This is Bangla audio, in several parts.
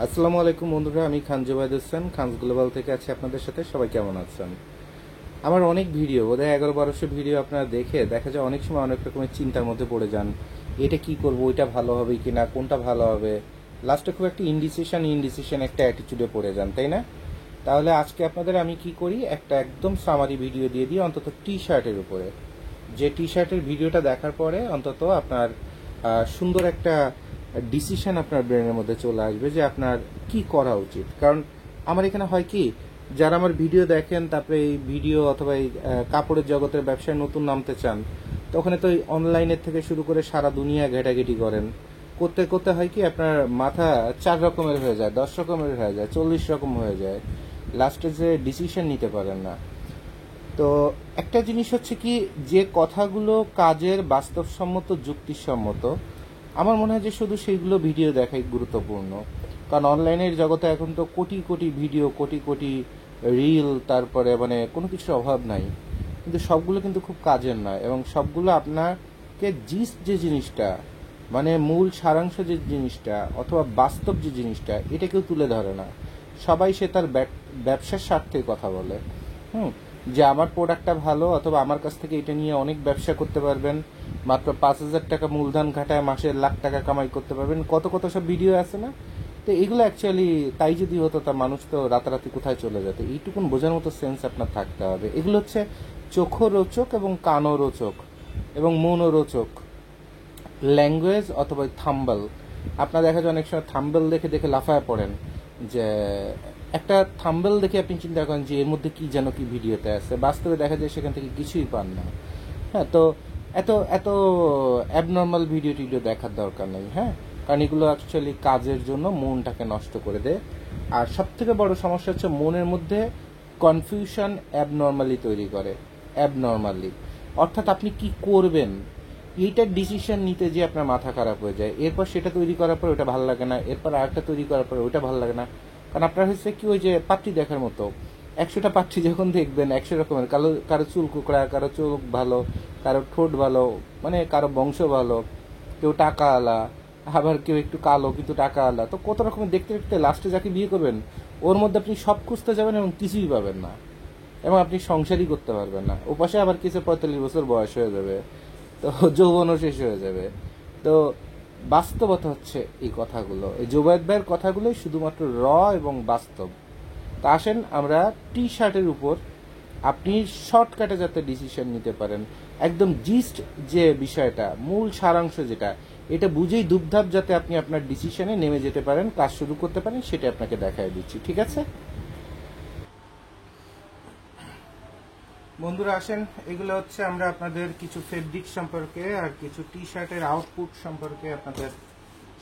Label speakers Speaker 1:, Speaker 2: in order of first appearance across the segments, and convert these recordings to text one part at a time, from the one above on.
Speaker 1: আসসালামু আলাইকুম বন্ধুরা, আমি খান জুবাইদ হোসেন খানস গ্লোবাল থেকে আছি আপনাদের সাথে। সবাই কেমন আছেন? আমার অনেক ভিডিও, বোধহয় 11-1200 ভিডিও আপনারা দেখা যায় অনেক সময় অনেক রকমের চিন্তার মধ্যে পড়ে যান। এটা কি করব, ওইটা ভালো হবে কি না, কোনটা ভালো হবে, লাস্টে খুব একটা ইনডিসিশন একটা অ্যাটিটিউডে পড়ে যান, তাই না? তাহলে আজকে আপনাদের আমি কি করি, একটা একদম সামারি ভিডিও দিয়ে দিই অন্তত টি শার্টের উপরে। যে টি শার্টের ভিডিওটা দেখার পরে অন্তত আপনার সুন্দর একটা ডিসিশন আপনার ব্রেনের মধ্যে চলে আসবে যে আপনার কি করা উচিত। কারণ আমার এখানে হয় কি, যারা আমার ভিডিও দেখেন, তারপরে এই ভিডিও অথবা এই কাপড়ের জগতের ব্যবসায় নতুন নামতে চান, তো ওখানে তো অনলাইনের থেকে শুরু করে সারা দুনিয়া ঘেটাঘেটি করেন। করতে করতে হয় কি, আপনার মাথা 4 রকমের হয়ে যায়, 10 রকমের হয়ে যায়, 40 রকম হয়ে যায়। লাস্টে যে ডিসিশন নিতে পারেন না। তো একটা জিনিস হচ্ছে কি, যে কথাগুলো কাজের, বাস্তবসম্মত, যুক্তিসম্মত, আমার মনে হয় যে শুধু সেইগুলো ভিডিও দেখাই গুরুত্বপূর্ণ। কারণ অনলাইনের জগতে এখন তো কোটি কোটি ভিডিও, কোটি কোটি রিল, তারপরে মানে কোনো কিছুর অভাব নাই, কিন্তু সবগুলো কিন্তু খুব কাজের নয়, এবং সবগুলো আপনাকে যে জিনিসটা, মানে মূল সারাংশ যে জিনিসটা অথবা বাস্তব যে জিনিসটা, এটা কেউ তুলে ধরে না। সবাই সে তার ব্যবসার স্বার্থে কথা বলে। হুম যে আমার প্রোডাক্টটা ভালো, অথবা আমার কাছ থেকে এটা নিয়ে অনেক ব্যবসা করতে পারবেন, মাত্র 5,000 টাকা মূলধন খাটায় মাসে লাখ টাকা কামাই করতে পারবেন, কত কত সব ভিডিও আছে না? তো এগুলো অ্যাকচুয়ালি তাই যদি হতো, তা মানুষ তো রাতারাতি কোথায় চলে যেত। এইটুকুন বোঝার মতো সেন্স আপনার থাকতে হবে। এগুলো হচ্ছে চোখও রোচক এবং কানও রোচক এবং মনও রোচক ল্যাঙ্গুয়েজ অথবা থাম্বল। আপনার দেখা যায় অনেক সময় থাম্বল দেখে দেখে লাফায় পড়েন, যে একটা থাম্বল দেখে আপনি চিন্তা করেন যে এর মধ্যে কি যেন কি ভিডিওতে আছে, বাস্তবে দেখা যায় সেখান থেকে কিছুই পান না। হ্যাঁ, তো এত এত অ্যাবনর্মাল ভিডিও টিডিও দেখার দরকার নেই। হ্যাঁ, কারণ এগুলো অ্যাকচুয়ালি কাজের জন্য মনটাকে নষ্ট করে দেয়। আর সব থেকে বড় সমস্যা হচ্ছে মনের মধ্যে কনফিউশন অ্যাবনর্মালি তৈরি করে। অ্যাবনর্মালি অর্থাৎ আপনি কি করবেন, এইটার ডিসিশন নিতে যে আপনার মাথা খারাপ হয়ে যায়। এরপর সেটা তৈরি করার পর ওটা ভালো লাগে না, এরপর আরেকটা তৈরি করার পর ওটা ভালো লাগে না। কারণ আপনার হচ্ছে কি, ওই যে পাত্রী দেখার মতো, 100টা পাত্রী যখন দেখবেন 100 রকমের, কারো চুল কুকড়া, কারো চোখ ভালো, কারো ঠোঁট ভালো, মানে কারো বংশ ভালো, কেউ টাকা আলা, আবার কেউ একটু কালো কিন্তু টাকা আলা। তো কত রকমের দেখতে দেখতে লাস্টে যাকে বিয়ে করবেন, ওর মধ্যে আপনি সব খুঁজতে যাবেন এবং কিছুই পাবেন না, এবং আপনি সংসারই করতে পারবেন না। ওপাশে আবার কিছু 45 বছর বয়স হয়ে যাবে, তো যৌবনও শেষ হয়ে যাবে। তো বাস্তবতা হচ্ছে এই কথাগুলো, এই জুবায়েদ ভাইয়ের কথাগুলোই শুধুমাত্র এবং বাস্তব। তা আসেন আমরা টি শার্টের উপর আপনি শর্টকাটে যাতে ডিসিশন নিতে পারেন, একদম জিস্ট যে বিষয়টা, মূল সারাংশ যেটা, এটা বুঝেই দুপধাপ যাতে আপনি আপনার ডিসিশনে নেমে যেতে পারেন, কাজ শুরু করতে পারেন, সেটা আপনাকে দেখায় দিচ্ছি। ঠিক আছে বন্ধুরা, আসেন এগুলো হচ্ছে আমরা আপনাদের কিছু ফেব্রিক সম্পর্কে আর কিছু টি শার্টের আউটপুট সম্পর্কে আপনাদের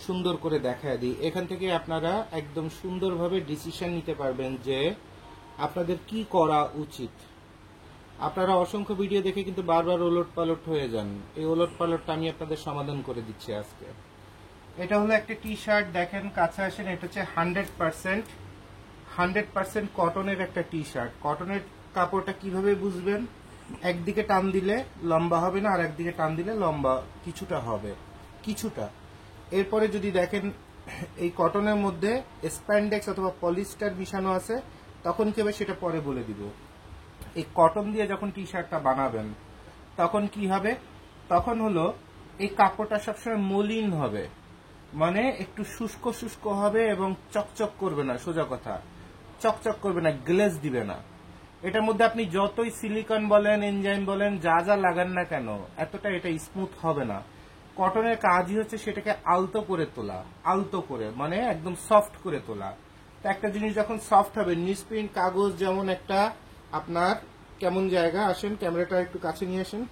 Speaker 1: সুন্দর করে দেখায় দিই। এখান থেকে আপনারা একদম সুন্দরভাবে ডিসিশন নিতে পারবেন যে আপনাদের কি করা উচিত। আপনারা অসংখ্য ভিডিও দেখে কিন্তু বারবার ওলট পালট হয়ে যান, এই ওলট পালটটা আমি আপনাদের সমাধান করে দিচ্ছি আজকে। এটা হলো একটা টি শার্ট, দেখেন কাছে আসেন, এটা হচ্ছে 100% কটনের একটা টি শার্ট। কটনের কাপড়টা কিভাবে বুঝবেন, একদিকে টান দিলে লম্বা হবে না, আর একদিকে টান দিলে লম্বা কিছুটা হবে, কিছুটা। এরপরে যদি দেখেন এই কটনের মধ্যে স্প্যান্ডেক্স অথবা পলিস্টার মিশানো আছে, তখন কি হবে সেটা পরে বলে দিব। এই কটন দিয়ে যখন টি শার্টটা বানাবেন তখন কি হবে, তখন হলো এই কাপড়টা সবসময় মলিন হবে, মানে একটু শুষ্ক শুষ্ক হবে এবং চকচক করবে না। সোজা কথা, চকচক করবে না, গ্লেজ দিবে না। এটার মধ্যে আপনি যতই সিলিকন বলেন, এনজাইম বলেন, যা যা লাগান না কেন, এতটা এটা স্মুথ হবে না। কটনের কাজই হচ্ছে সেটাকে আলতো করে তোলা, আলতো করে মানে একদম সফট করে তোলা। তো একটা জিনিস যখন সফট হবে, নিউজপ্রিন্ট কাগজ যেমন একটা আপনার কেমন জায়গা, আসেন ক্যামেরাটা একটু কাছে নিয়ে আসেন,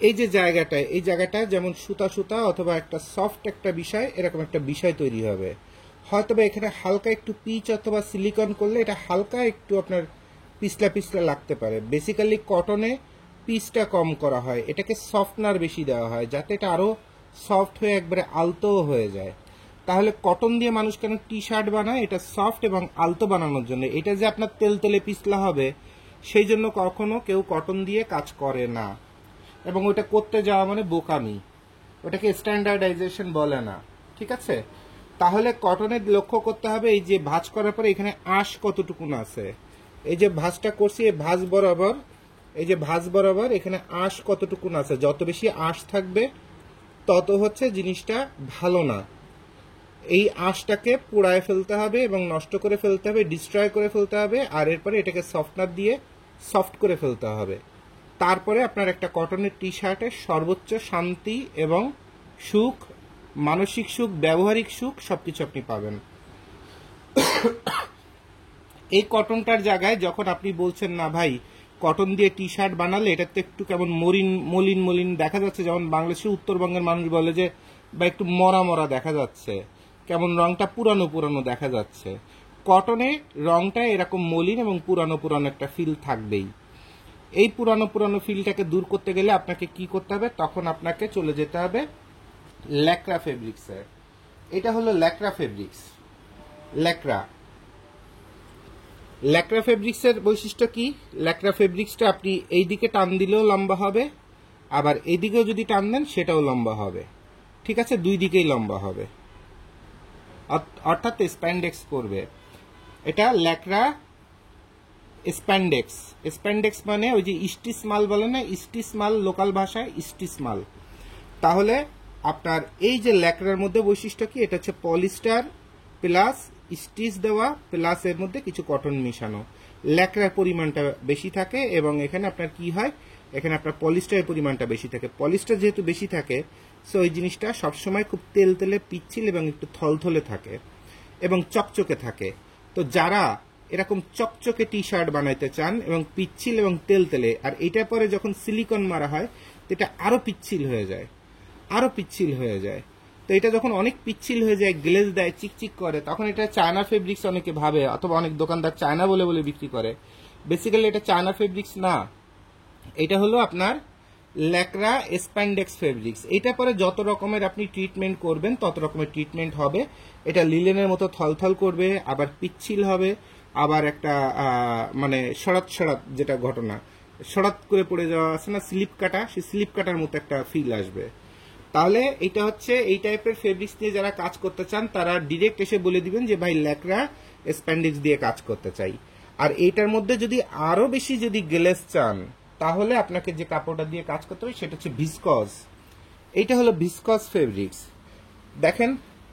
Speaker 1: এই যে জায়গাটা, এই জায়গাটা যেমন সুতা সুতা অথবা একটা সফট একটা বিষয়, এরকম একটা বিষয় তৈরি হবে। হয়তো এখানে হালকা একটু পিচ অথবা সিলিকন করলে এটা হালকা একটু আপনার পিছলা পিছলা লাগতে পারে। বেসিক্যালি কটনে পিচটা কম করা হয়, এটাকে সফটনার বেশি দেওয়া হয় যাতে এটা আরো সফট হয়ে একবারে আলতো হয়ে যায়। তাহলে কটন দিয়ে মানুষ কেন টি শার্ট বানায়, এটা সফট এবং আলতো বানানোর জন্য। এটা যে আপনার তেল তেলে পিছলা হবে, সেই জন্য কখনো কেউ কটন দিয়ে কাজ করে না, এবং ওটা করতে যাওয়া মানে বোকামি, ওটাকে স্ট্যান্ডার্ডাইজেশন বলে না। ঠিক আছে, তাহলে কটনের লক্ষ্য করতে হবে এই যে ভাঁজ করার পরে এখানে আঁশ কতটুকুন আছে, এই যে ভাঁজটা করছি এই ভাঁজ বরাবর, এই যে ভাঁজ বরাবর এখানে আঁশ কতটুকুন আছে, যত বেশি আঁশ থাকবে তত হচ্ছে জিনিসটা ভালো না। এই আঁশটাকে পোড়ায় ফেলতে হবে এবং নষ্ট করে ফেলতে হবে, ডিস্ট্রয় করে ফেলতে হবে, আর এরপরে এটাকে সফটনার দিয়ে সফট করে ফেলতে হবে। তারপরে আপনার একটা কটনের টি শার্টের সর্বোচ্চ শান্তি এবং সুখ, মানসিক সুখ, ব্যবহারিক সুখ সবকিছু আপনি পাবেন। এই কটনটার জায়গায় যখন আপনি বলছেন না ভাই কটন দিয়ে টি শার্ট বানালে এটা তো একটু কেমন মলিন মলিন মলিন দেখা যাচ্ছে, যেমন বাংলাদেশের উত্তরবঙ্গের মানুষ বলে যে বা একটু মরা মরা দেখা যাচ্ছে, কেমন রংটা পুরানো পুরানো দেখা যাচ্ছে, কটনে রংটা এরকম মলিন এবং পুরানো পুরানো একটা ফিল থাকবেই। এই পুরানো পুরানো ফিলটাকে দূর করতে গেলে আপনাকে কি করতে হবে, তখন আপনাকে চলে যেতে হবে ল্যাক্রা ফেব্রিক্সে। এটা হলো ল্যাক্রা ফেব্রিক্স। ল্যাক্রা ফেব্রিক্সের বৈশিষ্ট্য কি, ল্যাক্রা ফেব্রিক্সটা আপনি এই দিকে টান দিলেও লম্বা হবে, আবার এইদিকেও যদি টান দেন সেটাও লম্বা হবে, ঠিক আছে, দুই দিকেই লম্বা হবে, অর্থাৎ স্প্যান্ডেক্স করবে। এটা ল্যাক্রা স্প্যান্ডেক্স। স্প্যান্ডেক্স মানে ওই যে স্টিচ মাল বলে না, স্টিচ মাল লোকাল ভাষায় স্টিচ মাল। তাহলে আপনার এই যে ল্যাক্রার মধ্যে বৈশিষ্ট্য কি, এটা হচ্ছে পলিস্টার প্লাস স্টিচ দেওয়া প্লাস এর মধ্যে কিছু কটন মিশানো। ল্যাক্রার পরিমাণটা বেশি থাকে এবং এখানে আপনার কি হয়, এখানে আপনার পলিস্টারের পরিমাণটা বেশি থাকে। পলিস্টার যেহেতু বেশি থাকে সো এই জিনিসটা সবসময় খুব তেল তেলে পিচ্ছিল এবং একটু থলথলে থাকে এবং চকচকে থাকে। তো যারা এরকম চকচকে টি শার্ট বানাইতে চান এবং পিচ্ছিল এবং তেল তেলে, আর এটার পরে যখন সিলিকন মারা হয় তো এটা আরো পিচ্ছিল হয়ে যায়, আরো পিচ্ছিল হয়ে যায়। তো এটা যখন অনেক পিচ্ছিল হয়ে যায়, গ্লেজ দেয়, চিকচিক করে, তখন এটা চায়না ফেব্রিক্স অনেকে ভাবে, অথবা অনেক দোকানদার চায়না বলে বলে বিক্রি করে। বেসিক্যালি এটা চায়না ফেব্রিক্স না, এটা হলো আপনার ল্যাক্রা স্প্যান্ডেক্স ফেব্রিক্স। এটা পরে যত রকমের আপনি ট্রিটমেন্ট করবেন তত রকমের ট্রিটমেন্ট হবে। এটা লিলেনের মতো থলথল করবে, আবার পিচ্ছিল হবে, আবার একটা মানে সরাত সরাত যেটা ঘটনা, সরাত করে পড়ে যাওয়া আছে না স্লিপ কাটা, সেই স্লিপ কাটার মতো একটা ফিল আসবে। তাহলে এটা হচ্ছে এই টাইপের ফেব্রিক্স নিয়ে যারা কাজ করতে চান তারা ডিরেক্ট এসে বলে দিবেন যে ভাই ল্যাক্রা স্প্যান্ডেক্স দিয়ে কাজ করতে চাই। আর এইটার মধ্যে যদি আরো বেশি যদি গ্লেজ চান তাহলে আপনাকে যে কাপড়টা দিয়ে কাজ করতে হবে সেটা হচ্ছে ভিসকজ। এইটা হলো ভিসকজ ফেব্রিক্স। দেখেন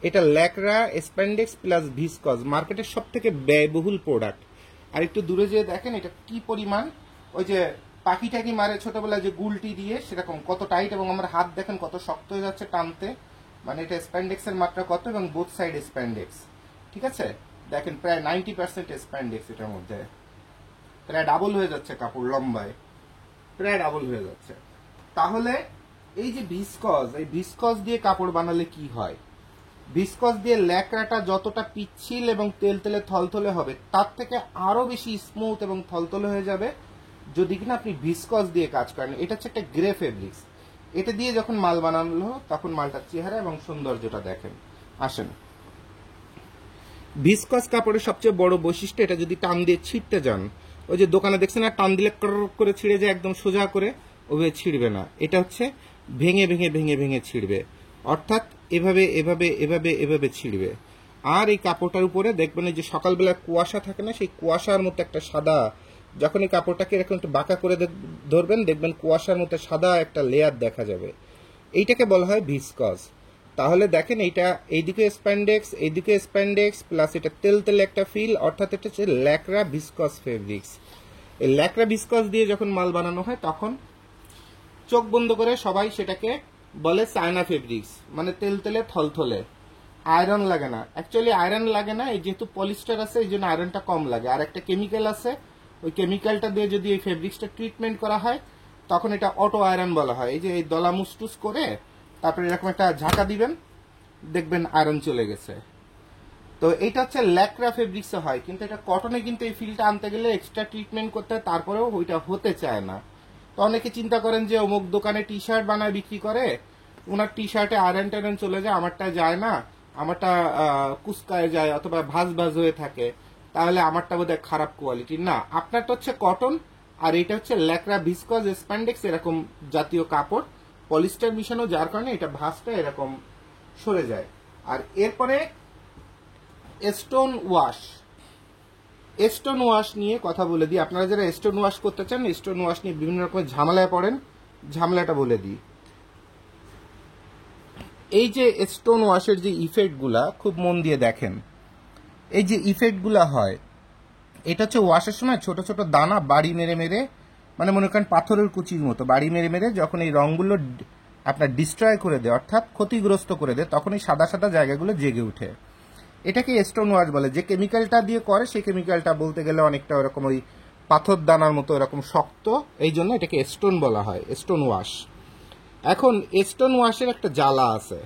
Speaker 1: এটা ল্যাক্রা স্প্যান্ডেক্স প্লাস ভিসকজ, মার্কেটের সব থেকে ব্যয়বহুল প্রোডাক্ট। আর একটু দূরে যেয়ে দেখেন এটা কি পরিমাণ, ওই যে পাখিটাকি মারে ছোটবেলায় যে গুলটি দিয়ে সেরকম কত টাইট, এবং আমার হাত দেখেন কত শক্ত হয়ে যাচ্ছে টানতে, মানে এটা স্প্যান্ডেক্স এর মাত্রা কত, এবং বোথ সাইড স্প্যান্ডেক্স, ঠিক আছে। দেখেন প্রায় 90% স্প্যান্ডেক্স, এটার মধ্যে প্রায় ডাবল হয়ে যাচ্ছে কাপড়, লম্বায় প্রায় ডাবল হয়ে যাচ্ছে। তাহলে এই যে ভিসকজ, এই ভিসকজ দিয়ে কাপড় বানালে কি হয়, ভিসকজ দিয়ে ল্যাক্রাটা যতটা পিচ্ছিল এবং তেল তেলে থলথলে হবে তার থেকে আরো বেশি স্মুথ এবং থলথলে হয়ে যাবে যদি কিনা আপনি ভিসকজ দিয়ে কাজ করেন। এটা হচ্ছে একটা গ্রে ফেব্রিক্স। এটা দিয়ে যখন মাল বানানো তখন মালটার চেহারা এবং সৌন্দর্যটা দেখেন। আসেন, ভিসকজ কাপড়ের সবচেয়ে বড় বৈশিষ্ট্য, এটা যদি টান দিয়ে ছিঁড়তে যান, ওই যে দোকানে দেখছেন না টান দিলে করে ছিঁড়ে যায়, একদম সোজা করে ওভাবে ছিঁড়বে না। এটা হচ্ছে ভেঙে ভেঙে ভেঙে ভেঙে ছিঁড়বে, অর্থাৎ এভাবে এভাবে এভাবে এভাবে ছিঁড়বে। আর এই কাপড়টার উপরে দেখবেন যে সকালবেলা কুয়াশা থাকে না, সেই কুয়াশার মতো একটা সাদা, যখন এই কাপড়টাকে এরকম একটু বাঁকা করে ধরবেন দেখবেন কুয়াশার মতো সাদা একটা লেয়ার দেখা যাবে, এইটাকে বলা হয় ভিসকজ। তাহলে দেখেন এইটা এইদিকে স্প্যান্ডেক্স, এইদিকে স্প্যান্ডেক্স প্লাস এটা তেল তেলে একটা ফিল, অর্থাৎ এটা হচ্ছে ল্যাক্রা ভিসকজ ফেব্রিক্স। এই ল্যাক্রা ভিসকজ দিয়ে যখন মাল বানানো হয় তখন চোখ বন্ধ করে সবাই সেটাকে বলে চায়না ফেব্রিক্স, মানে তেল তেলে থলথলে, আয়রন লাগে না। অ্যাকচুয়ালি আয়রন লাগে না, এই যেহেতু পলিস্টার আছে এই জন্য আয়রনটা কম লাগে। আর একটা কেমিক্যাল আছে, ওই কেমিক্যালটা দিয়ে যদি এই ফেব্রিক্সটা ট্রিটমেন্ট করা হয় তখন এটা অটো আয়রন বলা হয়। এই যে এই দলা মুসটুস করে তারপরে এরকম একটা ঝাঁকা দিবেন, দেখবেন আয়রন চলে গেছে। তো এটা হচ্ছে ল্যাক্রা ফেব্রিক্সে হয়, কিন্তু এটা কটনে কিন্তু এই ফিলটা আনতে গেলে এক্সট্রা ট্রিটমেন্ট করতে হয়, তারপরেও ওইটা হতে চায় না। তো অনেকে চিন্তা করেন যে অমুক দোকানে টি শার্ট বানায় বিক্রি করে, ওনার টি শার্টে আয়রন টায়রন চলে যায়, আমারটা যায় না, আমারটা কুচকায় যায় অথবা ভাজ ভাজ হয়ে থাকে, তাহলে আমারটা বোধহয় খারাপ কোয়ালিটি। না, আপনারটা হচ্ছে কটন আর এটা হচ্ছে ল্যাক্রা ভিসকজ স্প্যান্ডেক্স, এরকম জাতীয় কাপড়, পলিস্টার মিশানো, যার কারণে এটা ভাঁজটা এরকম সরে যায়। আর এরপরে স্টোন ওয়াশ, স্টোন ওয়াশ নিয়ে কথা বলে দিই। আপনারা যারা স্টোন ওয়াশ করতে চান, স্টোন ওয়াশ নিয়ে বিভিন্ন রকমের ঝামেলায় পড়েন, ঝামেলাটা বলে দিই। এই যে স্টোন ওয়াশের যে ইফেক্টগুলা, খুব মন দিয়ে দেখেন, এই যে ইফেক্টগুলা হয়, এটা হচ্ছে ওয়াশের সময় ছোট ছোট দানা বাড়ি মেরে মেরে, মানে মনে করেন পাথরের কুচির মতো বাড়ি মেরে মেরে যখন এই রঙগুলো আপনার ডিস্ট্রয় করে দেয়, অর্থাৎ ক্ষতিগ্রস্ত করে দেয়, তখন এই সাদা সাদা জায়গাগুলো জেগে উঠে। এটাকে স্টোন ওয়াশ বলে। যে কেমিক্যালটা দিয়ে করে সেই কেমিক্যালটা বলতে গেলে অনেকটা ওরকম ওই পাথর দানার মতো এরকম শক্ত, এই জন্য এটাকে স্টোন বলা হয়, স্টোন ওয়াশ। এখন স্টোন ওয়াশের একটা জ্বালা আছে।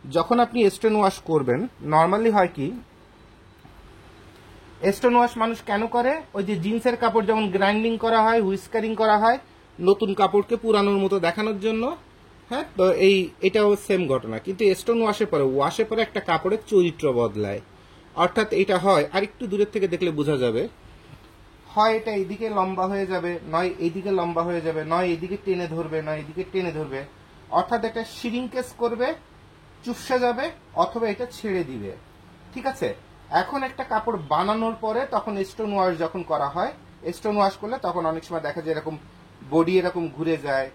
Speaker 1: যখন আপনি স্টোন ওয়াশ করবেন, নর্মালি হয় কি, স্টোন ওয়াশ মানুষ কেন করে, ওই যে জিন্সের কাপড় যেমন গ্রাইন্ডিং করা হয়, হুইস্কারিং করা হয় নতুন কাপড়কে পুরানোর মতো দেখানোর জন্য, হ্যাঁ, তো এটাও সেম ঘটনা। কিন্তু স্টোন ওয়াশের পরে একটা কাপড়ের চরিত্র বদলায়। অর্থাৎ এটা হয়, আর একটু দূরের থেকে দেখলে বোঝা যাবে, হয় এটা এইদিকে লম্বা হয়ে যাবে, নয় এইদিকে লম্বা হয়ে যাবে, নয় এইদিকে টেনে ধরবে, নয় এইদিকে টেনে ধরবে। অর্থাৎ এটা শ্রিঙ্কেজ করবে, চুপসে যাবে, অথবা এটা ছেড়ে দিবে। ঠিক আছে। এখন একটা কাপড় বানানোর পরে তখন স্টোন ওয়াশ যখন করা হয়, স্টোন ওয়াশ করলে তখন অনেক সময় দেখা যায় এরকম বডি এরকম ঘুরে যায়।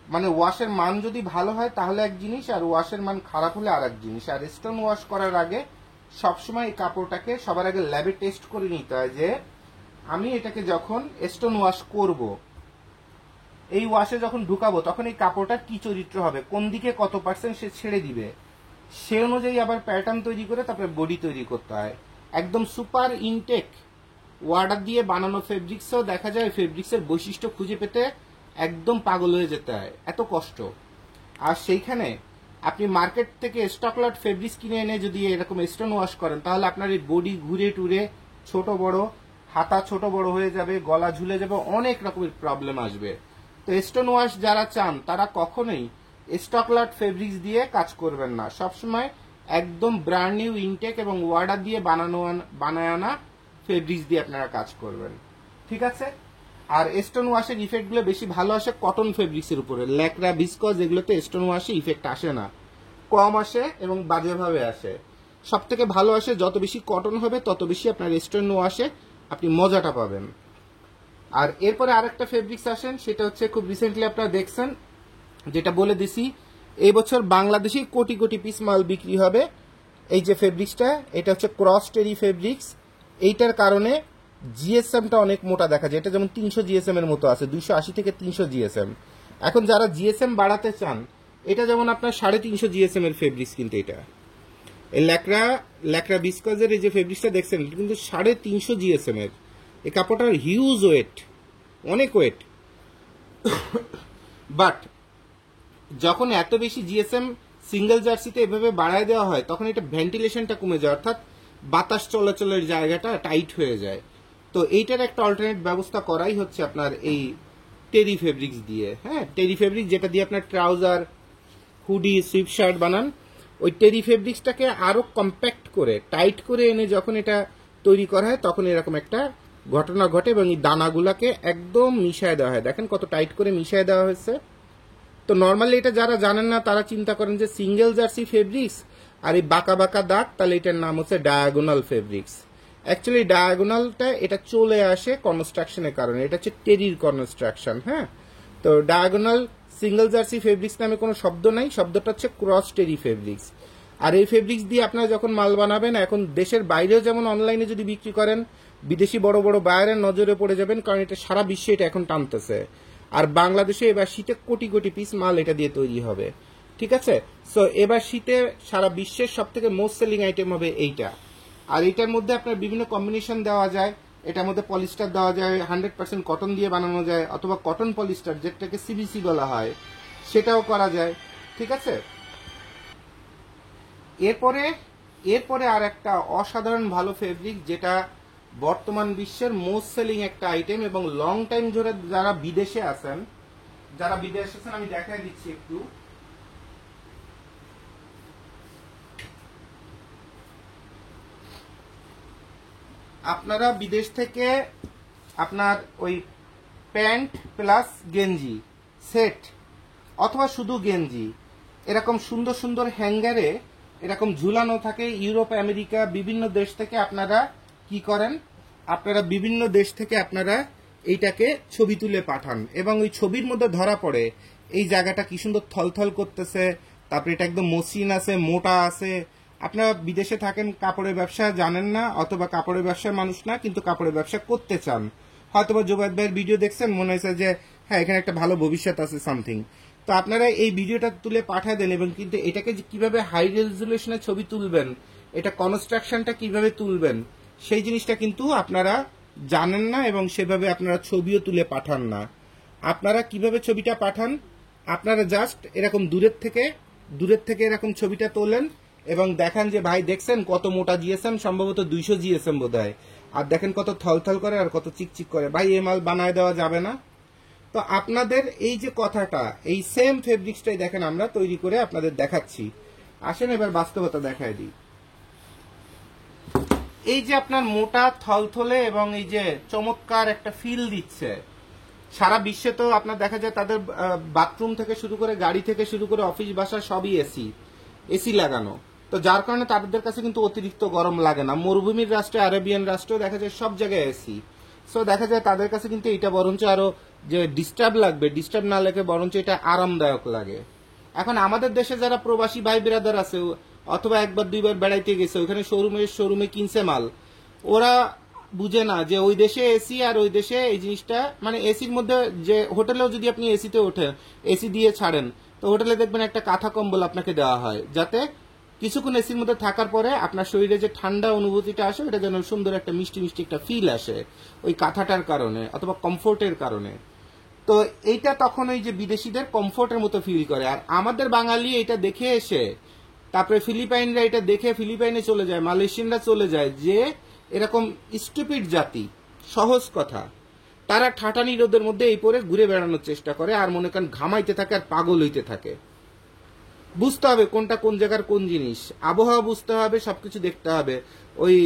Speaker 1: মানে ওয়াশের মান যদি ভালো হয় তাহলে এক জিনিস, আর ওয়াশের মান খারাপ হলে আর এক জিনিস। আর স্টোন ওয়াশ করার আগে সবসময় এই কাপড়টাকে সবার আগে ল্যাবে টেস্ট করে নিতে হয় যে আমি এটাকে যখন স্টোন ওয়াশ করব, এই ওয়াশে যখন ঢুকাবো, তখন এই কাপড়টার কি চরিত্র হবে, কোন দিকে কত পার্সেন্ট সে ছেড়ে দিবে, সে অনুযায়ী আবার প্যাটার্ন তৈরি করে তারপরে বডি তৈরি করতে হয়। একদম সুপার ইনটেক ওয়াটার দিয়ে বানানো ফেব্রিক্সও দেখা যায় ফেব্রিক্সের বৈশিষ্ট্য খুঁজে পেতে একদম পাগল হয়ে যেতে হয়, এত কষ্ট। আর সেইখানে আপনি মার্কেট থেকে স্টকলট ফেব্রিক্স কিনে এনে যদি এরকম স্টোন ওয়াশ করেন, তাহলে আপনার এই বডি ঘুরে টুরে ছোট বড়, হাতা ছোট বড় হয়ে যাবে, গলা ঝুলে যাবে, অনেক রকমের প্রবলেম আসবে। তো স্টোন ওয়াশ যারা চান তারা কখনোই স্টকলট ফেব্রিক্স দিয়ে কাজ করবেন না। সবসময় একদম ব্র্যান্ড নিউ ইনটেক এবং ওয়াটার দিয়ে বানায় আনা ফেব্রিক্স দিয়ে আপনারা কাজ করবেন। ঠিক আছে। আর স্টোন ওয়াশের ইফেক্ট গুলো বেশি ভালো আসে কটন ফেব্রিক্স এর উপরে। ল্যাকড়া, ভিসকজ এগুলোতে স্টোন ওয়াশে ইফেক্ট আসে না, কম আসে এবং বাজেভাবে আসে। সব থেকে ভালো আসে যত বেশি কটন হবে তত বেশি আপনার স্টোন ওয়াশে আপনি মজাটা পাবেন। আর এরপরে আরেকটা ফেব্রিক্স আসেন, সেটা হচ্ছে খুব রিসেন্টলি আপনারা দেখছেন, যেটা বলে দিছি এই বছর বাংলাদেশে কোটি কোটি পিস মাল বিক্রি হবে। এই যে ফেব্রিক্সটা, এটা হচ্ছে ক্রস টেরি ফেব্রিক্স। এইটার কারণে জিএসএমটা অনেক মোটা দেখা যায়। এটা যেমন 300 জিএসএম এর মতো আছে, 280 থেকে 300 জিএসএম। এখন যারা জিএসএম বাড়াতে চান, এটা যেমন আপনার 350 জিএসএম এর ফেব্রিক্স, কিন্তু এটা এই ল্যাকড়া ভিসকজের এই যে ফেব্রিক্সটা দেখছেন, এটা কিন্তু 350 জিএসএম এর। এই কাপড়টার হিউজ ওয়েট, অনেক ওয়েট। বাট যখন এত বেশি জিএসএম সিঙ্গেল জার্সিতে এভাবে বাড়ায় দেওয়া হয়, তখন এটা ভেন্টিলেশনটা কমে যায়, অর্থাৎ বাতাস চলাচলের জায়গাটা টাইট হয়ে যায়। তো এইটার একটা অল্টারনেট ব্যবস্থা করাই হচ্ছে আপনার এই টেরি ফেব্রিক্স দিয়ে। হ্যাঁ, টেরি ফেব্রিক্স যেটা দিয়ে আপনার ট্রাউজার, হুডি, সুইপ শার্ট বানান, ওই টেরি ফেব্রিক্সটাকে আরো কম্প্যাক্ট করে টাইট করে এনে যখন এটা তৈরি করা হয়, তখন এরকম একটা ঘটনা ঘটে এবং এই দানাগুলাকে একদম মিশায় দেওয়া হয়। দেখেন কত টাইট করে মিশায় দেওয়া হয়েছে। তো নর্মালি এটা যারা জানেন না তারা চিন্তা করেন যে সিঙ্গেল জার্সি ফেব্রিক্স আর এই বাঁকা বাঁকা দাগ, তাহলে এটার নাম হচ্ছে ডায়াগোনাল ফেব্রিক্স। অ্যাকচুয়ালি ডায়াগোনালটা এটা চলে আসে কনস্ট্রাকশনের কারণে, এটা হচ্ছে টেরির কনস্ট্রাকশন। হ্যাঁ, তো ডায়াগোনাল সিঙ্গেল জার্সি ফেব্রিক্স নামে কোনো শব্দ নাই, শব্দটা হচ্ছে ক্রস টেরি ফেব্রিক্স। আর এই ফেব্রিক্স দিয়ে আপনারা যখন মাল বানাবেন, এখন দেশের বাইরেও যেমন অনলাইনে যদি বিক্রি করেন, বিদেশি বড় বড় বায়ারের নজরে পড়ে যাবেন, কারণ এটা সারা বিশ্বে এটা এখন টানতেছে। আর বাংলাদেশে এবার শীতে কোটি কোটি পিস মাল এটা দিয়ে তৈরি হবে। ঠিক আছে। সো এবার শীতে সারা বিশ্বের সব থেকে মোস্ট সেলিং আইটেম হবে এইটা। আর এটার মধ্যে আপনার বিভিন্ন কম্বিনেশন দেওয়া যায়। এটার মধ্যে পলিস্টার দেওয়া যায়, 100% কটন দিয়ে বানানো যায়, অথবা কটন পলিস্টার যেটাকে সিবিসি বলা হয়, সেটাও করা যায়। ঠিক আছে। এরপরে আর একটা অসাধারণ ভালো ফেব্রিক, যেটা বর্তমান বিশ্বের মোস্ট সেলিং একটা আইটেম এবং লং টাইম ধরে যারা বিদেশে আছেন, আমি দেখাই দিচ্ছি একটু। আপনারা বিদেশ থেকে আপনার ওই প্যান্ট প্লাস গেঞ্জি সেট অথবা শুধু গেঞ্জি এরকম সুন্দর সুন্দর হ্যাঙ্গারে এরকম ঝুলানো থাকে। ইউরোপ, আমেরিকা বিভিন্ন দেশ থেকে আপনারা কি করেন, আপনারা বিভিন্ন দেশ থেকে আপনারা এইটাকে ছবি তুলে পাঠান এবং ওই ছবির মধ্যে ধরা পড়ে এই জায়গাটা কি সুন্দর থলথল করতেছে, তারপরে এটা একদম মসৃণ আছে, মোটা আছে। আপনারা বিদেশে থাকেন, কাপড়ের ব্যবসা জানেন না, অথবা কাপড়ের ব্যবসার মানুষ না, কিন্তু কাপড়ের ব্যবসা করতে চান, হয়তোবা জুবায়েদ ভাইয়ের ভিডিও দেখছেন, মনে হয়েছে যে হ্যাঁ এখানে একটা ভালো ভবিষ্যৎ আছে সামথিং, তো আপনারা এই ভিডিওটা তুলে পাঠিয়ে দেন। এবং কিন্তু এটাকে কিভাবে হাই রেজলিউশনে ছবি তুলবেন, এটা কনস্ট্রাকশনটা কিভাবে তুলবেন, সেই জিনিসটা কিন্তু আপনারা জানেন না এবং সেভাবে আপনারা ছবিও তুলে পাঠান না। আপনারা কিভাবে ছবিটা পাঠান, আপনারা জাস্ট এরকম দূরের থেকে এরকম ছবিটা তোলেন এবং দেখান যে ভাই দেখছেন কত মোটা জিএসএম, সম্ভবত 200 জিএসএম বোধ হয়, আর দেখেন কত থলথল করে আর কত চিকচিক করে, ভাই এই মাল বানায় দেওয়া যাবে না। তো আপনাদের এই যে কথাটা, এই সেম ফেব্রিক্সটাই দেখেন আমরা তৈরি করে আপনাদের দেখাচ্ছি। আসেন এবার বাস্তবতা দেখায় দিই। এই যে আপনার মোটা থলথলে এবং এই যে চমৎকার একটা ফিল দিচ্ছে, সারা বিশ্বে তো আপনার দেখা যায় তাদের বাথরুম থেকে শুরু করে, গাড়ি থেকে শুরু করে, অফিস বাসা সবই এসি লাগানো, তো যার কারণে তাদের কাছে কিন্তু অতিরিক্ত গরম লাগে না। মরুভূমির রাষ্ট্রে, আরবিয়ান রাষ্ট্রে দেখা যায় সব জায়গায় এসি, সো দেখা যায় তাদের কাছে কিন্তু এটা বরঞ্চ আরো যে ডিস্টার্ব না লাগে, বরঞ্চ এটা আরামদায়ক লাগে। এখন আমাদের দেশে যারা প্রবাসী ভাই বিরাদার আছে, অথবা একবার দুইবার বেড়াইতে গেছে, ওখানে শোরুমে কিনছে মাল, ওরা বুঝে না যে ওই দেশে এসি আর ওই দেশে এই জিনিসটা, মানে এসির মধ্যে যে হোটেলেও যদি আপনি এসিতে ওঠেন, এসি দিয়ে ছাড়েন, তো হোটেলে দেখবেন একটা কাঁথা কম্বল আপনাকে দেওয়া হয়, যাতে কিছুক্ষণ এসির মধ্যে থাকার পরে আপনার শরীরে যে ঠান্ডা অনুভূতিটা আসে, এটা যেন সুন্দর একটা মিষ্টি মিষ্টি একটা ফিল আসে ওই কাঁথাটার কারণে অথবা কমফোর্টের কারণে। তো এইটা তখন ওই যে বিদেশিদের কমফোর্টের মতো ফিল করে, আর আমাদের বাঙালি এটা দেখে এসে তারপরে ফিলিপাইনরা এটা দেখে ফিলিপাইনে চলে যায়, মালয়েশিয়ানরা চলে যায়, যে এরকম স্টুপিড জাতি, সহজ কথা, তারা ঠাটানি রোদের মধ্যে এই পরে ঘুরে বেড়ানোর চেষ্টা করে আর মনে করেন ঘামাইতে থাকে আর পাগল হইতে থাকে। বুঝতে হবে কোনটা কোন জায়গার কোন জিনিস, আবহাওয়া বুঝতে হবে, সবকিছু দেখতে হবে। ওই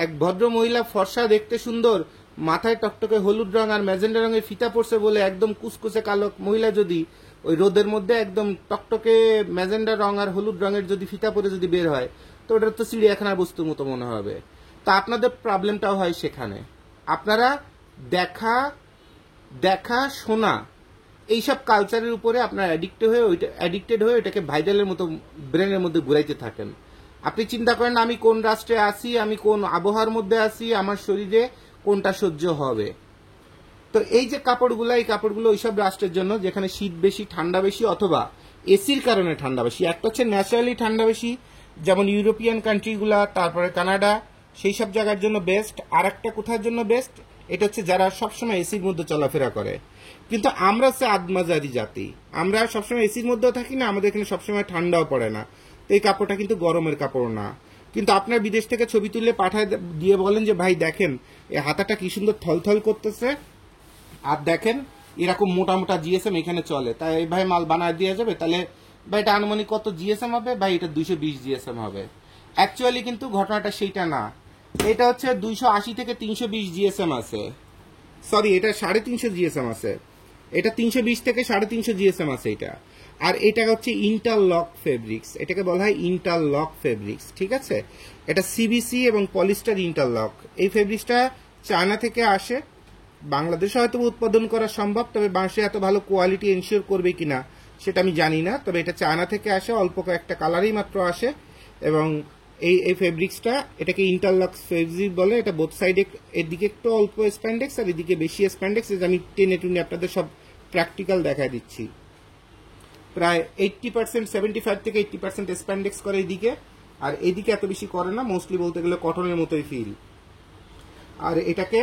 Speaker 1: এক ভদ্র মহিলা, ফর্সা, দেখতে সুন্দর, মাথায় টকটকে হলুদ রং আর ম্যাজেন্ডা রঙের ফিতা পড়ছে বলে একদম কুচকুচে কালো মহিলা যদি ওই রোদের মধ্যে একদম টকটকে ম্যাজেন্ডা রং আর হলুদ রঙের যদি ফিতা পরে যদি বের হয়, তো ওটা তো চিড়িয়াখানার বস্তুর মতো মনে হবে। তা আপনাদের প্রবলেমটাও হয় সেখানে। আপনারা দেখা শোনা এইসব কালচারের উপরে আপনার অ্যাডিক্টেড হয়ে ওইটাকে ভাইরালের মতো ব্রেনের মধ্যে ঘুরাইতে থাকেন। আপনি চিন্তা করেন আমি কোন রাষ্ট্রে আছি, আমি কোন আবহাওয়ার মধ্যে আছি, আমার শরীরে কোনটা সহ্য হবে। তো এই যে কাপড়গুলো, এই কাপড়গুলো ওইসব রাষ্ট্রের জন্য যেখানে শীত বেশি, ঠান্ডা বেশি, অথবা এসির কারণে ঠান্ডা বেশি। একটা হচ্ছে ন্যাচারালি ঠান্ডা বেশি, যেমন ইউরোপিয়ান কান্ট্রিগুলা, তারপরে কানাডা, সেই সব জায়গার জন্য বেস্ট। আর একটা কোথার জন্য বেস্ট, এটা হচ্ছে যারা সবসময় এসির মধ্যে চলাফেরা করে। কিন্তু আমরা হচ্ছে আদমাজারি জাতি, আমরা সবসময় এসির মধ্যেও থাকি না, আমাদের এখানে সবসময় ঠান্ডাও পড়ে না, তো এই কাপড়টা কিন্তু গরমের কাপড় না। কিন্তু আপনার বিদেশ থেকে ছবি তুলে পাঠায় দিয়ে বলেন যে ভাই দেখেন এই হাতাটা কি সুন্দর থলথল করতেছে, আর দেখেন এরকম মোটা মোটা জিএসএম এখানে চলে, তাই এই ভাই মাল বানায় দিয়ে যাবে, তাহলে ভাই এটা আনুমানিক কত জিএসএম হবে, ভাই এটা 220 জিএসএম হবে। অ্যাকচুয়ালি কিন্তু ঘটনাটা সেইটা না, এটা হচ্ছে 280 থেকে 320 জিএসএম আছে, সরি এটা 350 জিএসএম আছে, এটা 320 থেকে 350 জিএসএম আছে এটা। আর এটা হচ্ছে ইন্টারলক ফেব্রিক্স, এটাকে বলা হয় ইন্টারলক ফেব্রিক্স, ঠিক আছে। এটা সিবিসি এবং পলিস্টার ইন্টারলক। এই ফেব্রিক্সটা চায়না থেকে আসে, বাংলাদেশে হয়তো উৎপাদন করা সম্ভব, তবে বাংলাদেশে এত ভালো কোয়ালিটি এনশিওর করবে কিনা সেটা আমি জানি না, তবে এটা চায়না থেকে আসে, অল্প কয়েকটা কালারই মাত্র আসে। এবং এই ফেব্রিক্সটা, এটাকে ইন্টারলক ফেব্রিক বলে। এটা বোথ সাইডে, এদিকে একটু অল্প স্প্যান্ডেক্স আর এদিকে বেশি স্প্যান্ডেক্স। আমি টেনে টুনে আপনাদের সব প্র্যাকটিক্যাল দেখায় দিচ্ছি। প্রায় 80%, 75 থেকে 80% স্প্যান্ডেক্স করে এদিকে, আর এদিকে এত বেশি করে না, মোস্টলি বলতে গেলে কটনের মতোই ফিল। আর এটাকে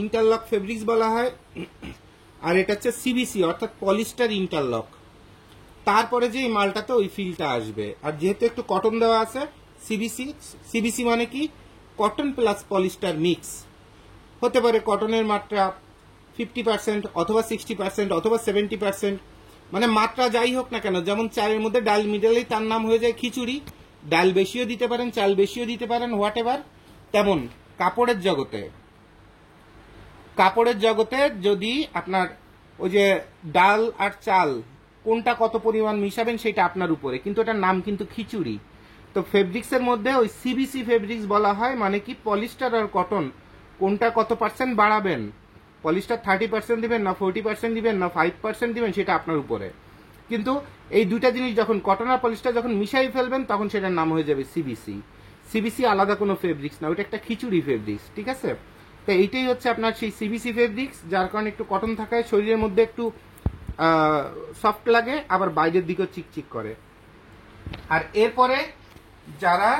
Speaker 1: ইন্টারলক ফেব্রিক্স বলা হয়। আর এটা হচ্ছে সিবিসি অর্থাৎ পলিস্টার ইন্টারলক। তারপরে যে এই মালটাতে ওই ফিলটা আসবে, আর যেহেতু একটু কটন দেওয়া আছে, সিবিসি মানে কি, কটন প্লাস পলিস্টার মিক্স হতে পারে। কটনের মাত্রা 50% অথবা 60% অথবা 70%, মানে মাত্রা যাই হোক না কেন, যেমন চালের মধ্যে ডাল মিডালেই তার নাম হয়ে যায় খিচুড়ি, ডাল বেশিও দিতে পারেন, চাল বেশিও দিতে পারেন, হোয়াট এভার। তেমন কাপড়ের জগতে যদি আপনার ওই যে ডাল আর চাল কোনটা কত পরিমাণ মিশাবেন সেটা আপনার উপরে, কিন্তু এটার নাম কিন্তু খিচুড়ি। তো ফেব্রিক্সের মধ্যে ওই সিবিসি ফেব্রিক্স বলা হয়, মানে কি পলিস্টার আর কটন কোনটা কত পার্সেন্ট বাড়াবেন, পলিস্টার 30% দিবেন না 40% দিবেন না 5% দিবেন, সেটা আপনার উপরে। কিন্তু এই দুইটা জিনিস যখন কটন আর পলিস্টার যখন মিশাই ফেলবেন তখন সেটার নাম হয়ে যাবে সিবিসি। সিবিসি আলাদা কোনো ফেব্রিক্স না, ওটা একটা খিচুড়ি ফেব্রিক্স, ঠিক আছে। তো এইটাই হচ্ছে আপনার সেই সিবিসি ফেব্রিক্স, যার কারণে একটু কটন থাকায় শরীরের মধ্যে একটু সফট লাগে, আবার বাইরের দিকেও চিকচিক করে। আর এরপরে যারা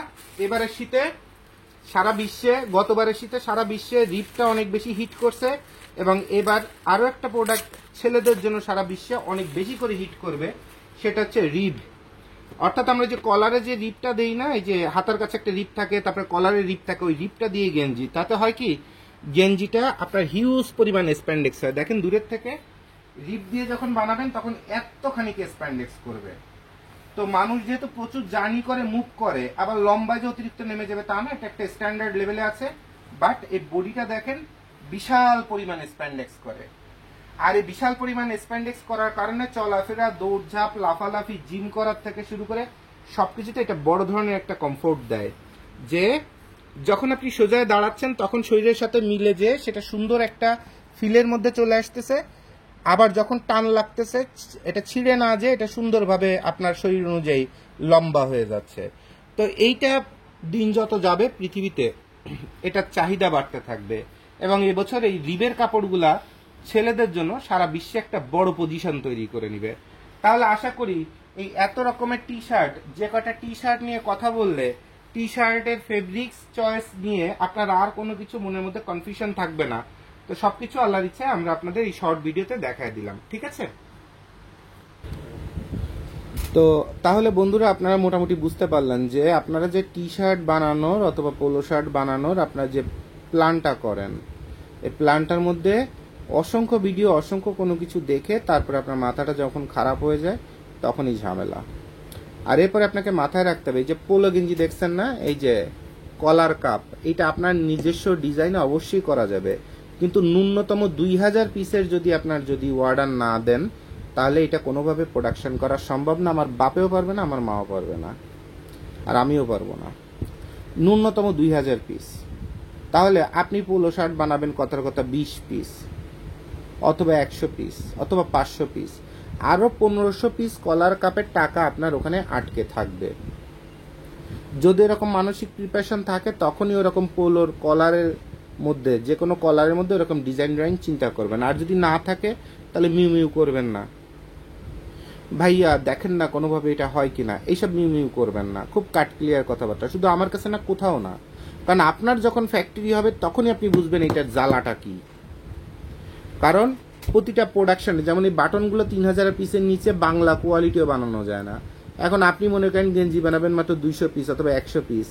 Speaker 1: এবারে শীতে সারা বিশ্বে, গতবারের শীতে সারা বিশ্বে রিপটা অনেক বেশি হিট করছে, এবং এবার আরো একটা প্রোডাক্ট ছেলেদের জন্য সারা বিশ্বে অনেক বেশি করে হিট করবে, সেটা হচ্ছে রিব। অর্থাৎ আমরা যে কলারে যে রিপটা দেই না, এই যে হাতার কাছে একটা রিপ থাকে, তারপরে কলারের রিপ থাকে, ওই রিপটা দিয়ে গেঞ্জি, তাতে হয় কি গেঞ্জিটা আপনার হিউজ পরিমাণ স্প্যান্ডেক্স হয়। দেখেন দূরের থেকে রিপ দিয়ে যখন বানাবেন তখন এতখানি স্প্যান্ডেক্স করবে। তো মানুষ যেহেতু প্রচুর জার্নি করে, মুভ করে, আবার লম্বায় যে অতিরিক্ত নেমে যাবে তা না, এটা একটা স্ট্যান্ডার্ড লেভেলে আছে। বাট এই বডিটা দেখেন বিশাল পরিমাণ স্প্যান্ডেক্স করে, আর এই বিশাল পরিমাণ স্প্যান্ডেক্স করার কারণে চলাফেরা, দৌড়ঝাঁপ, লাফালাফি, জিম করার থেকে শুরু করে সবকিছুতে এটা বড় ধরনের একটা কমফোর্ট দেয়, যে যখন আপনি সোজায় দাঁড়াচ্ছেন তখন শরীরের সাথে মিলে যে সেটা সুন্দর একটা ফিলের মধ্যে চলে আসতেছে, আবার যখন টান লাগতেছে এটা ছিঁড়ে না, যে এটা সুন্দরভাবে আপনার শরীর অনুযায়ী লম্বা হয়ে যাচ্ছে। তো এইটা দিন যত যাবে পৃথিবীতে এটার চাহিদা বাড়তে থাকবে, এবং এবছর এই রিবের কাপড়গুলা ছেলেদের জন্য সারা বিশ্বে একটা বড় পজিশন তৈরি করে নিবে। তাহলে আশা করি এই এত রকমের টি শার্ট, যে কটা টি শার্ট নিয়ে কথা বললে টি শার্টের ফেব্রিক্স চয়েস নিয়ে আপনার আর কোনো কিছু মনের মধ্যে কনফিউশন থাকবে না। তো সবকিছু আল্লাহর ইচ্ছায় আমরা আপনাদের এই শর্ট ভিডিওতে দেখায় দিলাম, ঠিক আছে। তো তাহলে বন্ধুরা আপনারা মোটামুটি বুঝতে পারলেন যে আপনারা যে টি শার্ট বানানোর অথবা পোলো শার্ট বানানোর আপনার যে প্ল্যানটা করেন, এই প্ল্যানটার মধ্যে অসংখ্য ভিডিও, অসংখ্য কোনো কিছু দেখে তারপরে আপনার মাথাটা যখন খারাপ হয়ে যায় তখনই ঝামেলা। আর এরপরে আপনাকে মাথায় রাখতে হবে, এই যে পোলো গেঞ্জি দেখছেন না, এই যে কলার কাপ, এটা আপনার নিজস্ব ডিজাইনে অবশ্যই করা যাবে, কিন্তু ন্যূনতম 2000 পিসের যদি আপনার যদি অর্ডার না দেন তাহলে এটা কোনোভাবে প্রোডাকশন করা সম্ভব না। আমার বাপেও পারবে না, আমার মাও পারবে না, আর আমিও পারবো না। ন্যূনতম 2000 পিস। তাহলে আপনি পোলো শার্ট বানাবেন কথার কথা 20 পিস অথবা 100 পিস অথবা 500 পিস, আরো 1500 পিস কলার কাপের টাকা আপনার ওখানে আটকে থাকবে। যদি এরকম মানসিক প্রিপারেশন থাকে তখনই ওরকম পোলোর কলারের মধ্যে, যে কোনো কলারের মধ্যে ওরকম ডিজাইন ড্রয়িং চিন্তা করবেন। আর যদি না থাকে তাহলে মিউ মিউ করবেন না, ভাইয়া দেখেন না কোনোভাবে এটা হয় কিনা, এইসব মিউ মিউ করবেন না। খুব কাট ক্লিয়ার কথাবার্তা, শুধু আমার কাছে না, কোথাও না, কারণ আপনার যখন ফ্যাক্টরি হবে তখনই আপনি বুঝবেন এটার জ্বালাটা কি। কারণ প্রতিটা প্রোডাকশনে, যেমন এই বাটনগুলো 3000 পিসের নিচে বাংলা কোয়ালিটিও বানানো যায় না। এখন আপনি মনে করেন গেঞ্জি বানাবেন মাত্র 200 পিস অথবা 100 পিস,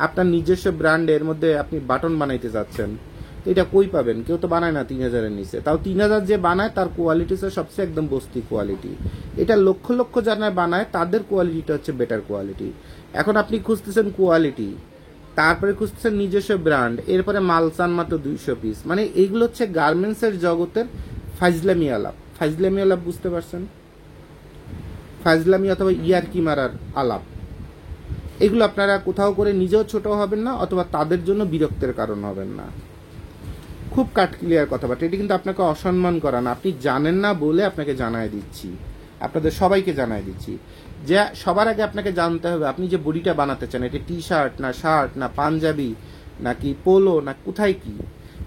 Speaker 1: আপনার নিজস্ব ব্র্যান্ডের মধ্যে আপনি বাটন বানাইতে যাচ্ছেন, তো এটা কই পাবেন? কেউ তো বানায় না 3000-এর নিচে। তাও 3000 যে বানায় তার কোয়ালিটি হচ্ছে সবচেয়ে একদম বস্তি কোয়ালিটি। এটা লক্ষ লক্ষ যারা বানায় তাদের কোয়ালিটিটা হচ্ছে বেটার কোয়ালিটি। এখন আপনি খুঁজতেছেন কোয়ালিটি, তারপরে খুঁজতেছেন নিজস্ব ব্র্যান্ড, এরপরে মাল চান মাত্র 200 পিস। মানে এইগুলো হচ্ছে গার্মেন্টসের জগতের ফাজলামি আলাপ। ফাজলামি আলাপ বুঝতে পারছেন? ফাজলামি অথবা ইয়ারকি মারার আলাপ, এগুলো আপনারা কোথাও করে নিজেও ছোট হবেন না অথবা তাদের জন্য বিরক্তের কারণ হবেন না। খুব কাট ক্লিয়ার কথাবার্তা, এটি কিন্তু আপনাকে অসম্মান করা না, আপনি জানেন না বলে আপনাকে জানায় দিচ্ছি, আপনাদের সবাইকে জানায় দিচ্ছি যে সবার আগে আপনাকে জানতে হবে আপনি যে বডিটা বানাতে চান এটা টি শার্ট না শার্ট না পাঞ্জাবি নাকি পোলো না কোথায় কি,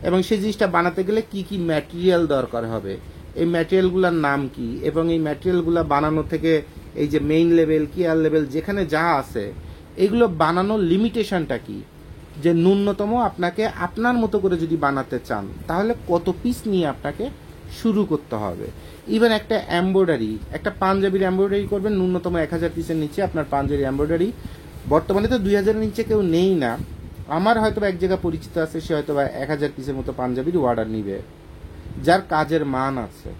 Speaker 1: এবং সেই জিনিসটা বানাতে গেলে কি কি ম্যাটেরিয়াল দরকার হবে, এই ম্যাটেরিয়ালগুলোর নাম কি, এবং এই ম্যাটেরিয়ালগুলো বানানো থেকে এই যে মেইন লেভেল কেয়ার লেভেল যেখানে যা আছে এগুলো বানানোর লিমিটেশনটা কি, যে ন্যূনতম আপনাকে আপনার মতো করে যদি বানাতে চান তাহলে কত পিস নিয়ে আপনাকে শুরু করতে হবে। ইভেন একটা এমব্রয়ডারি, একটা পাঞ্জাবির এমব্রয়ডারি করবেন ন্যূনতম 1000 পিসের নিচে আপনার পাঞ্জাবি এমব্রয়ডারি, বর্তমানে তো 2000-এর নিচে কেউ নেই না। আমার হয়তো এক জায়গা পরিচিত আছে, সে হয়তো 1000 পিসের মতো পাঞ্জাবির অর্ডার নিবে যার কাজের মান আছে।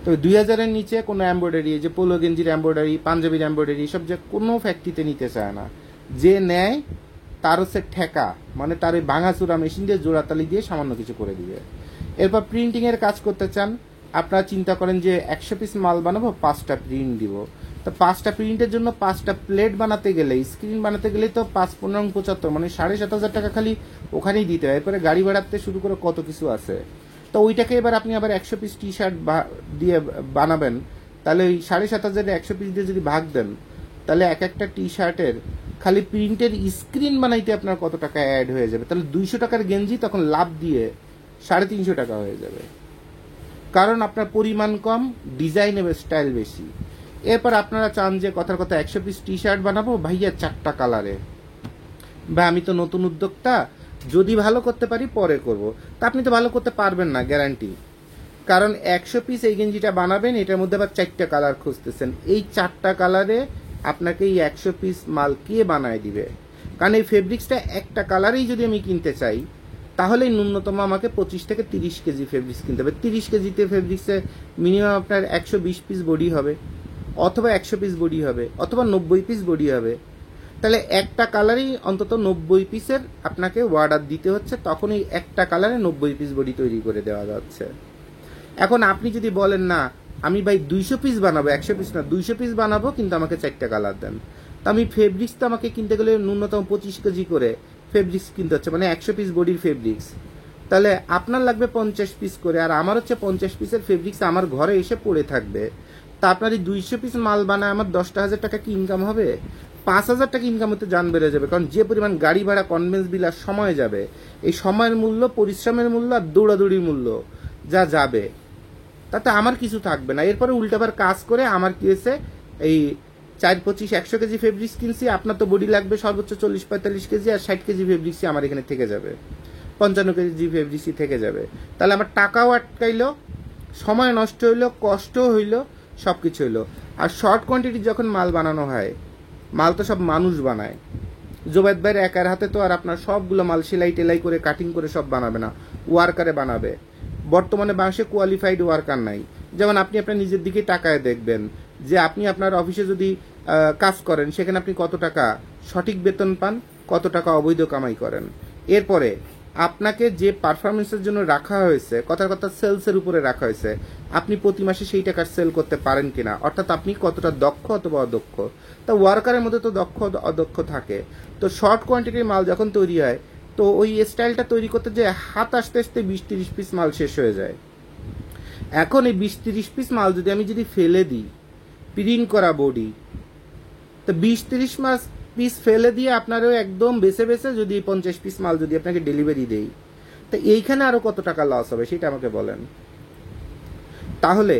Speaker 1: তবে 2000-এর নিচে কোনো এমব্রয়ডারি, যে পোলো গেঞ্জির এমব্রয়ডারি, পাঞ্জাবির এমব্রয়ডারি, সব যে কোনো ফ্যাক্টরিতে নিতে চায় না। যে নেয় তার হচ্ছে ঠেকা, মানে তার ওই ভাঙাচুরা মেশিন দিয়ে জোড়াতালি দিয়ে সামান্য কিছু করে দিবে। এরপর প্রিন্টিং এর কাজ করতে চান, আপনারা চিন্তা করেন যে 100 পিস মাল বানাবো, 5টা প্রিন্ট দিব। তো 5টা প্রিন্টের জন্য 5টা প্লেট বানাতে গেলে, স্ক্রিন বানাতে গেলে তো 5×15=75, মানে 7,500 টাকা খালি ওখানেই দিতে হয়। এরপরে গাড়ি ভাড়াতে শুরু করে কত কিছু আছে। তো ওইটাকে এবার আপনি আবার 100 পিস টি শার্ট দিয়ে বানাবেন, তাহলে ওই 7,500 100 পিস দিয়ে যদি ভাগ দেন, তাহলে এক একটা টি শার্টের খালি প্রিন্টের স্ক্রিন বানাইতে আপনার কত টাকা অ্যাড হয়ে যাবে। তাহলে 200 টাকার গেঞ্জি তখন লাভ দিয়ে 350 টাকা হয়ে যাবে, কারণ আপনার পরিমাণ কম, ডিজাইন এবং স্টাইল বেশি। এরপর আপনারা চান যে কথার কথা 100 পিস টি শার্ট বানাবো ভাইয়া 4টা কালারে, বা আমি তো নতুন উদ্যোক্তা, যদি ভালো করতে পারি পরে করব। তা আপনি তো ভালো করতে পারবেন না গ্যারান্টি, কারণ 100 পিস এই গেঞ্জিটা বানাবেন, এটার মধ্যে আবার 4টা কালার খুঁজতেছেন। এই 4টা কালারে আপনাকে এই 100 পিস মাল কে বানায় দিবে? কারণ এই ফেব্রিক্সটা একটা কালারেই যদি আমি কিনতে চাই, তাহলে ন্যূনতম আমাকে 25 থেকে 30 কেজি ফেব্রিক্স কিনতে হবে। 30 কেজিতে ফেব্রিক্সে মিনিমাম আপনার 120 পিস বডি হবে, অথবা 100 পিস বডি হবে, অথবা 90 পিস বডি হবে। তাহলে একটা কালারই অন্তত 90 পিসের আপনাকে অর্ডার দিতে হচ্ছে, তখন এই একটা কালারে 90 পিস বডি তৈরি করে দেওয়া যাচ্ছে। এখন আপনি যদি বলেন না আমি ভাই 200 পিস বানাবো, 100 পিস না 200 পিস বানাবো, কিন্তু আমাকে 4টা কালার দেন, তো আমি ফেব্রিক্স তো আমাকে কিনতে গেলে ন্যূনতম 25 কেজি করে ফেব্রিক্স কিনতে হচ্ছে, মানে 100 পিস বডির ফেব্রিক্স। তাহলে আপনার লাগবে 50 পিস করে, আর আমার হচ্ছে 50 পিসের ফেব্রিক্স আমার ঘরে এসে পড়ে থাকবে। তা আপনার এই 200 পিস মাল বানায় আমার 10,000 টাকা কি ইনকাম হবে? 5,000 টাকা ইনকাম হতে যান বেড়ে যাবে, কারণ যে পরিমাণ গাড়ি ভাড়া, কনভেন্স বিল আর সময় যাবে, এই সময়ের মূল্য, পরিশ্রমের মূল্য আর দৌড়াদৌড়ির মূল্য যা যাবে, তাতে আমার কিছু থাকবে না। এরপরে উল্টাবার কাজ করে আমার কি হয়েছে, এই 4×25 100 কেজি ফেব্রিক্স কিনছি, আপনার তো বডি লাগবে সর্বোচ্চ 40-45 কেজি, আর 60 কেজি ফেব্রিক্সই আমার এখানে থেকে যাবে, 55 কেজি ফেব্রিক্সই থেকে যাবে। তাহলে আমার টাকাও আটকাইলো, সময় নষ্ট হইলো, কষ্টও হইলো, সব কিছু হইলো। আর শর্ট কোয়ান্টিটি যখন মাল বানানো হয়, মাল তো সব মানুষ বানায়, জোবায়েদ ভাইয়ের একার হাতে তো আর আপনার সবগুলো মাল সেলাই টেলাই করে কাটিং করে সব বানাবে না, ওয়ার্কারে বানাবে। বর্তমানে বাংলাদেশে কোয়ালিফাইড ওয়ার্কার নাই। যেমন আপনি আপনার নিজের দিকে তাকায় দেখবেন যে আপনি আপনার অফিসে যদি কাজ করেন, সেখানে আপনি কত টাকা সঠিক বেতন পান, কত টাকা অবৈধ কামাই করেন। এরপরে আপনাকে যে পারফরমেন্সের জন্য রাখা হয়েছে, কথার কথা সেলসের উপরে রাখা হয়েছে, আপনি প্রতি মাসে সেই টাকার সেল করতে পারেন কিনা, অর্থাৎ আপনি কতটা দক্ষ অথবা অদক্ষ। তা ওয়ার্কারের মধ্যে তো দক্ষ অদক্ষ থাকে। তো শর্ট কোয়ান্টিটির মাল যখন তৈরি হয়, তো ওই স্টাইলটা তৈরি করতে যে হাত আসতে আসতে 20-30 পিস মাল শেষ হয়ে যায়। এখন এই 20-30 পিস মাল যদি ফেলে দিই, প্রিন্ট করা বডি, তো 20-30 পিস ফেলে দিয়ে আপনারও একদম বেছে বেছে যদি 50 পিস মাল যদি আপনাকে ডেলিভারি দেই, তো এইখানে আরো কত টাকা লস হবে সেটা আমাকে বলেন। তাহলে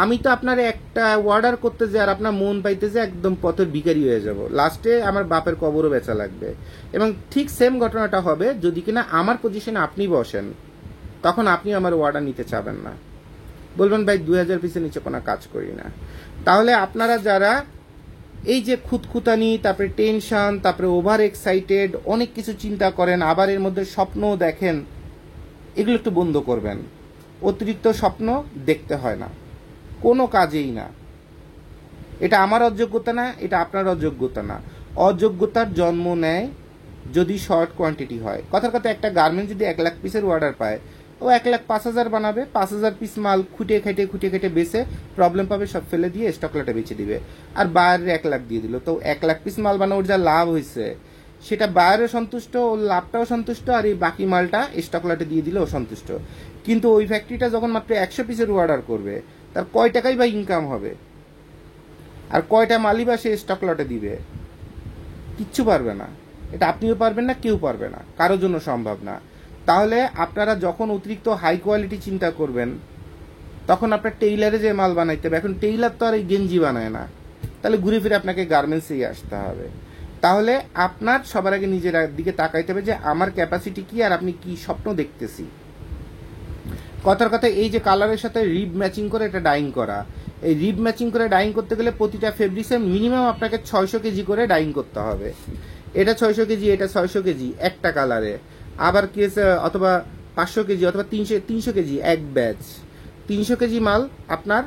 Speaker 1: আমি তো আপনার একটা অর্ডার করতে যাই আর আপনার মন পাইতে যে একদম পথের ভিখারি হয়ে যাব, লাস্টে আমার বাপের কবরও বেচা লাগবে। এবং ঠিক সেম ঘটনাটা হবে যদি কিনা আমার পজিশনে আপনি বসেন, তখন আপনি আমার অর্ডার নিতে চাবেন না, বলবেন ভাই 2000 পিসের নিচে কোনো কাজ করি না। তাহলে আপনারা যারা এই যে খুঁতখুতানি, তারপরে টেনশন, তারপরে ওভার এক্সাইটেড, অনেক কিছু চিন্তা করেন, আবার এর মধ্যে স্বপ্নও দেখেন, এগুলো একটু বন্ধ করবেন। অতিরিক্ত স্বপ্ন দেখতে হয় না, কোনো কাজেই না। এটা আমার অযোগ্যতা না, এটা আপনার অযোগ্যতা না। অযোগ্যতার জন্ম নেয় যদি শর্ট কোয়ান্টিটি হয়। কথার কথা একটা গার্মেন্ট যদি 1 লাখ পিসের অর্ডার পায়, ও 1,05,000 বানাবে, 5,000 পিস মাল খুঁটে খেটে বেছে প্রবলেম পাবে, সব ফেলে দিয়ে স্টকলটে বেঁচে দিবে, আর বায়ারের 1 লাখ দিয়ে দিল। তো 1 লাখ পিস মাল বানানোর যা লাভ হয়েছে, সেটা বায়ারও সন্তুষ্ট, ওর লাভটাও সন্তুষ্ট, আর এই বাকি মালটা স্টকলটে দিয়ে দিলেও সন্তুষ্ট। কিন্তু ওই ফ্যাক্টরিটা যখন মাত্র 100 পিসের অর্ডার করবে, তার কয় টাকাই বা ইনকাম হবে, আর কয়টা মালই বা সে স্টকলটে দিবে? কিচ্ছু পারবে না। এটা আপনিও পারবেন না, কেউ পারবে না, কারোর জন্য সম্ভব না। তাহলে আপনারা যখন অতিরিক্ত হাই কোয়ালিটি চিন্তা করবেন, তখন আপনার টেইলারে যে মাল বানাইতে হবে। এখন টেইলার তো আর এই গেঞ্জি বানায় না, তাহলে ঘুরে ফিরে আপনাকে গার্মেন্টসেই আসতে হবে। তাহলে আপনার সবার আগে নিজের দিকে তাকাইতে হবে যে আমার ক্যাপাসিটি কি, আর আপনি কি স্বপ্ন দেখতেছি। কথার কথা এই যে কালারের সাথে রিব ম্যাচিং করে এটা ডাইং করা, এই রিব ম্যাচিং করে ডাইং করতে গেলে প্রতিটা ফেব্রিক্সে মিনিমাম আপনাকে 600 কেজি করে ডাইং করতে হবে। এটা 600 কেজি, এটা 600 কেজি একটা কালারে, আবার কি আছে, অথবা 500 কেজি অথবা 300 কেজি এক ব্যাচ। 300 কেজি মাল আপনার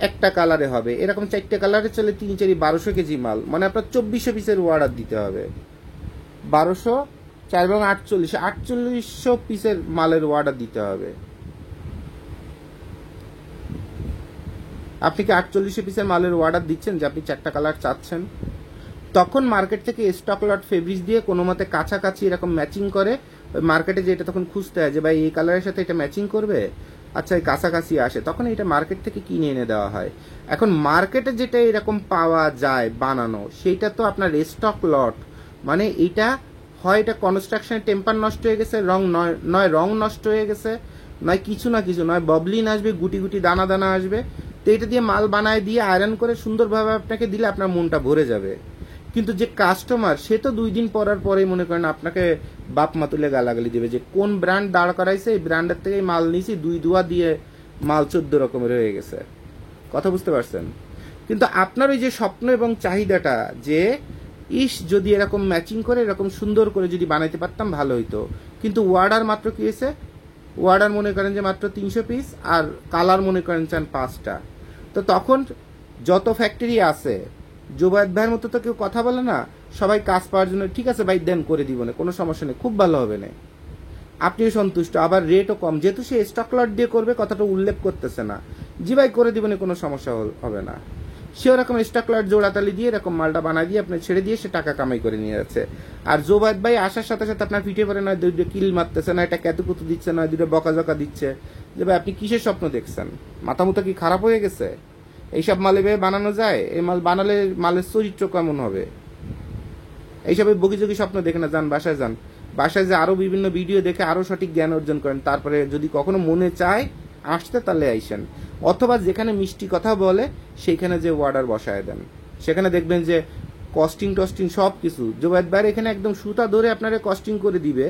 Speaker 1: একটা কালারে হবে, এরকম 4টে কালারে চলে 3×4 1200 কেজি মাল, মানে আপনার 2400 পিসের অর্ডার দিতে হবে। 1200 4 এবং 4800 পিসের মালের অর্ডার দিতে হবে। আপনি কি 48 পিসের মালের অর্ডার দিচ্ছেন যে আপনি 4টা কালার চাচ্ছেন, তখন মার্কেট থেকে স্টক লট ফেব্রিক্স দিয়ে কোনো মতে কাছাকাছি এরকম ম্যাচিং করে মার্কেটে যেটা তখন খুঁজতে হয় যে ভাই এই কালারের সাথে এটা ম্যাচিং করবে, আচ্ছা এই কাছাকাছি আসে, তখন এটা মার্কেট থেকে কিনে এনে দেওয়া হয়। এখন মার্কেটে যেটা এরকম পাওয়া যায় বানানো, সেইটা তো আপনার স্টক লট, মানে এইটা হয় এটা কনস্ট্রাকশনের টেম্পার নষ্ট হয়ে গেছে, রং নয় রং নষ্ট হয়ে গেছে, নয় কিছু না কিছু, নয় ববলিন আসবে, গুটি গুটি দানা দানা আসবে। তো এটা দিয়ে মাল বানায় দিয়ে আয়রন করে সুন্দরভাবে আপনাকে দিলে আপনার মনটা ভরে যাবে। কিন্তু যে কাস্টমার সে তো 2 দিন পরার পরেই মনে করেন আপনাকে বাপ মা তুলে গালাগালি দেবে যে কোন ব্র্যান্ড দাঁড় করাইছে, এই ব্র্যান্ডের থেকে মাল নিয়েছি, 2 দুয়া দিয়ে মাল 14 রকমের হয়ে গেছে। কথা বুঝতে পারছেন? কিন্তু আপনার ওই যে স্বপ্ন এবং চাহিদাটা যে যদি এরকম ম্যাচিং করে এরকম সুন্দর করে যদি বানাইতে পারতাম ভালো হইতো, কিন্তু ওয়ার্ডার মাত্র কি হয়েছে, ওয়ার্ডার মনে করেন যে মাত্র 300 পিস, আর কালার মনে করেন চান 5টা। তো তখন যত ফ্যাক্টরি আছে, জোবায়েদ ভাইয়ের মতো তো কেউ কথা বলে না, সবাই কাজ পাওয়ার জন্য ঠিক আছে ভাই দেন করে দিব না, কোনো সমস্যা নেই, খুব ভালো হবে না, আপনিও সন্তুষ্ট, আবার রেটও কম, যেহেতু সে স্টক লট দিয়ে করবে কথাটা উল্লেখ করতেছে না, জি ভাই করে দিবেন কোনো সমস্যা হবে না, সে ওরকম স্টক লট জোড়াতালি দিয়ে এরকম মালটা বানাই দিয়ে আপনি ছেড়ে দিয়ে সে টাকা কামাই করে নিয়ে যাচ্ছে। আর জোবায়েদ ভাই আসার সাথে সাথে আপনার পিঠে পরে নয় 2টা কিল মারতেছে, না এটা কেতুকুতু দিচ্ছে, না 2টা বকাঝকা দিচ্ছে, যে ভাই আপনি কিসের স্বপ্ন দেখছেন, মাথা মতো কি খারাপ হয়ে গেছে? এইসব মালে বানানো যায়? এই মাল বানালে মালের চরিত্র কেমন হবে? এইসবের বগিযোগী স্বপ্ন দেখে না, যান বাসায় যান, বাসায় যে আরো বিভিন্ন ভিডিও দেখে আরো সঠিক জ্ঞান অর্জন করেন, তারপরে যদি কখনো মনে চায় আসতে তাহলে আইসেন, অথবা যেখানে মিষ্টি কথা বলে সেইখানে যে অর্ডার বসায় দেন, সেখানে দেখবেন যে কস্টিং টস্টিং সব কিছু জোবায়েদ ভাইয়ের এখানে একদম সুতা ধরে আপনারা কস্টিং করে দিবে,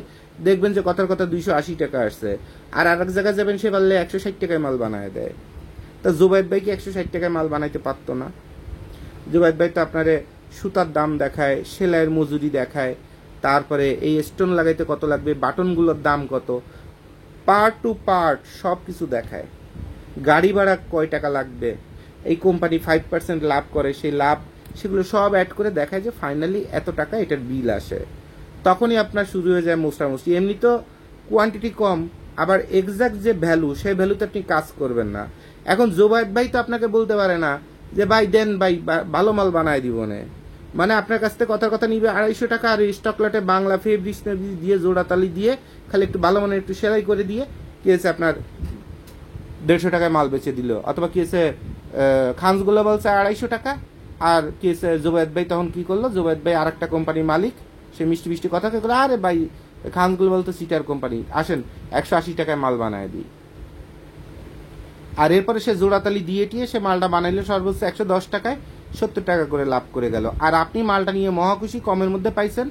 Speaker 1: দেখবেন যে কথার কথা 280 টাকা আসছে, আর আরেক জায়গায় যাবেন সে পারলে 160 টাকায় মাল বানায় দেয়। তা জোবায়েদ ভাই কি 160 টাকায় মাল বানাইতে পারতো না? জোবায়েদ ভাই তো আপনারে সুতার দাম দেখায়, সেলাইয়ের মজুরি দেখায়, তারপরে এই স্টোন লাগাইতে কত লাগবে, বাটনগুলোর দাম কত, পার্ট টু পার্ট সব কিছু দেখায়, গাড়ি ভাড়া কয় টাকা লাগবে, এই কোম্পানি 5% লাভ করে, সেই লাভ সেগুলো সব অ্যাড করে দেখায় যে ফাইনালি এত টাকা এটার বিল আসে। তখনই আপনার শুরু হয়ে যায় মোস্টামুস্তি। এমনি তো কোয়ান্টিটি কম, আবার এক্সাক্ট যে ভ্যালু সেই ভ্যালুতে আপনি কাজ করবেন না। এখন জোবায়েদ ভাই তো আপনাকে বলতে পারে না যে ভাই দেন ভাই ভালো মাল বানায় দিব না, মানে আপনার কাছ থেকে কথার কথা নিবে 250 টাকা, আর স্টক লটে বাংলা ফেব্রিক্স দিয়ে জোড়াতালি দিয়ে খালি একটু ভালো মানের একটু সেলাই করে দিয়ে কি হয়েছে আপনার 150 টাকায় মাল বেচে দিল, অথবা কি হয়েছে খানসগুলো বলছে 250 টাকা, আর কি হয়েছে জোবায়েদ ভাই তখন কি করলো, জোবায়েদ ভাই আর একটা কোম্পানির মালিক, সে মিষ্টি মিষ্টি কথা কে করলো, আরে ভাই খানসগুলো বলতো সিটার কোম্পানি, আসেন 180 টাকায় মাল বানায় দিই, আর এরপরে সে জোড়াতালি দিয়ে টিয়ে সে মালটা বানাইলো সর্বোচ্চ 110 টাকায়, 70 টাকা করে লাভ করে গেল, আর আপনি মালটা নিয়ে মহাখুশি, কমের মধ্যে পাইছেন।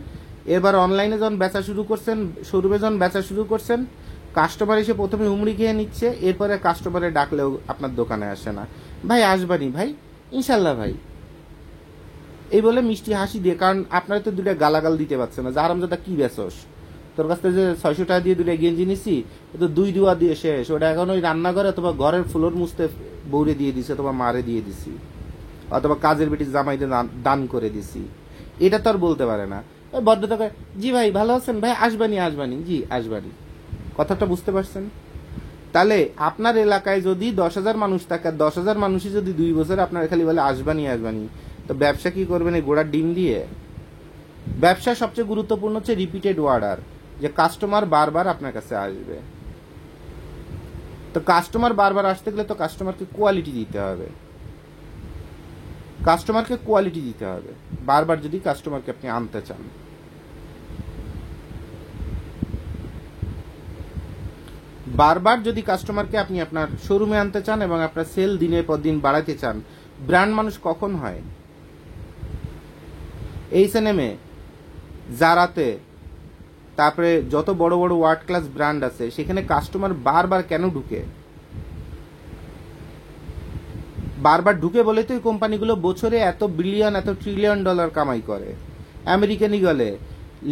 Speaker 1: এবার অনলাইনে যখন বেচা শুরু করছেন, শোরুমে যখন বেচা শুরু করছেন, কাস্টমার এসে প্রথমে হুমড়ি খেয়ে নিচ্ছে, এরপরে কাস্টমারে ডাকলেও আপনার দোকানে আসে না, ভাই আসবানি ভাই ইনশাল্লাহ ভাই এই বলে মিষ্টি হাসি দিয়ে, কারণ আপনারা তো 2টা গালাগাল দিতে পারছে না, হারামজাদা কি বেচোস, তোর কাছ থেকে যে 600 টাকা দিয়ে 2টা গেঞ্জি নিছি, তো 2 দুয়া দিয়ে শেষ, ওটা এখন ওই রান্নাঘরে অথবা ঘরের ফ্লোর মুছতে বউরে দিয়ে দিছে, অথবা মারে দিয়ে দিছি, অথবা কাজের বেটি জামাইতে দান করে দিছি, এটা তো আর বলতে পারে না। ভদ্রতা জি ভাই ভালো আছেন ভাই, আসবানি জি আসবানি, কথাটা বুঝতে পারছেন? তাহলে আপনার এলাকায় যদি 10,000 মানুষ থাকে, 10,000 মানুষই যদি 2 বছর আপনার খালি বলে আসবানি, তো ব্যবসা কি করবেন এই গোড়ার ডিম দিয়ে? ব্যবসা সবচেয়ে গুরুত্বপূর্ণ হচ্ছে রিপিটেড অর্ডার, যে কাস্টমার বারবার আপনার কাছে আসবে। তো কাস্টমার বারবার আসতে গেলে তো কাস্টমারকে কোয়ালিটি দিতে হবে, বারবার যদি কাস্টমারকে আপনি আনতে চান। বারবার যদি কাস্টমারকে আপনি আপনার শোরুমে আনতে চান এবং আপনার সেল দিনের পর দিন বাড়াতে চান, ব্র্যান্ড মানুষ কখন হয়? H&M, জারাতে, তারপরে যত বড় বড় ওয়ার্ল্ড ক্লাস ব্র্যান্ড আছে সেখানে কাস্টমার বারবার কেন ঢুকে? বারবার ঢুকে বলে তো এই কোম্পানিগুলো বছরে এত বিলিয়ন এত ট্রিলিয়ন ডলার কামাই করে। আমেরিকান ইগলে,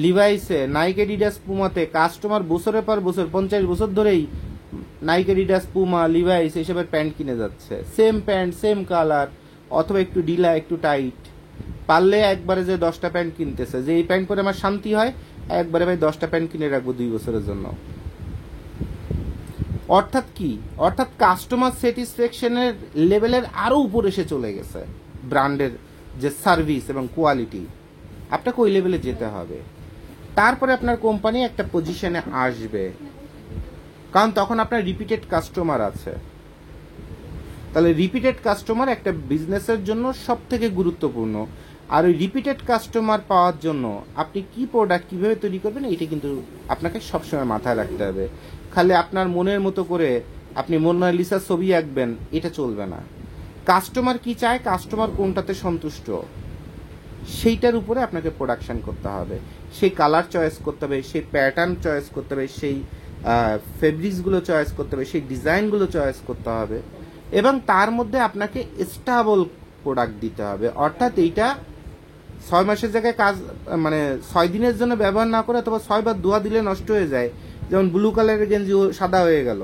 Speaker 1: লিভাইসে, নাইক, এডিডাস, পুমাতে কাস্টমার বছরের পর বছর 50 বছর ধরেই নাইক, এডিডাস, পুমা, লিভাইস এসবের প্যান্ট কিনে যাচ্ছে, সেম প্যান্ট সেম কালার, অথবা একটু ঢিলা একটু টাইট, পারলে একবারে যে 10টা প্যান্ট কিনতেছে, যে এই প্যান্ট পরে আমার শান্তি হয়, একবারে ভাই 10টা প্যান্ট কিনে রাখবো 2 বছরের জন্য। অর্থাৎ কি, অর্থাৎ কাস্টমার স্যাটিসফ্যাকশনের লেভেলের আরও উপরে এসে চলে গেছে। ব্র্যান্ডের যে সার্ভিস এবং কোয়ালিটি, আপনাকে ওই লেভেলে যেতে হবে, তারপরে আপনার কোম্পানি একটা পজিশনে আসবে, কারণ তখন আপনার রিপিটেড কাস্টমার আছে। তাহলে রিপিটেড কাস্টমার একটা বিজনেসের জন্য সব থেকে গুরুত্বপূর্ণ। আর ওই রিপিটেড কাস্টমার পাওয়ার জন্য আপনি কি প্রোডাক্ট কীভাবে তৈরি করবেন, এটা কিন্তু আপনাকে সবসময় মাথায় রাখতে হবে। খালি আপনার মনের মতো করে আপনি মোনালিসার ছবি আঁকবেন, এটা চলবে না। কাস্টমার কি চায়, কাস্টমার কোনটাতে সন্তুষ্ট, সেইটার উপরে আপনাকে প্রোডাকশন করতে হবে। সেই কালার চয়েস করতে হবে, সেই প্যাটার্ন চয়েস করতে হবে, সেই ফেব্রিক্সগুলো চয়েস করতে হবে, সেই ডিজাইনগুলো চয়েস করতে হবে, এবং তার মধ্যে আপনাকে স্টেবল প্রোডাক্ট দিতে হবে। অর্থাৎ এইটা 6 মাসের জায়গায় কাজ, মানে 6 দিনের জন্য ব্যবহার না করে অথবা 6 বার ধোয়া দিলে নষ্ট হয়ে যায়। যেমন ব্লু কালারের গেঞ্জি সাদা হয়ে গেল,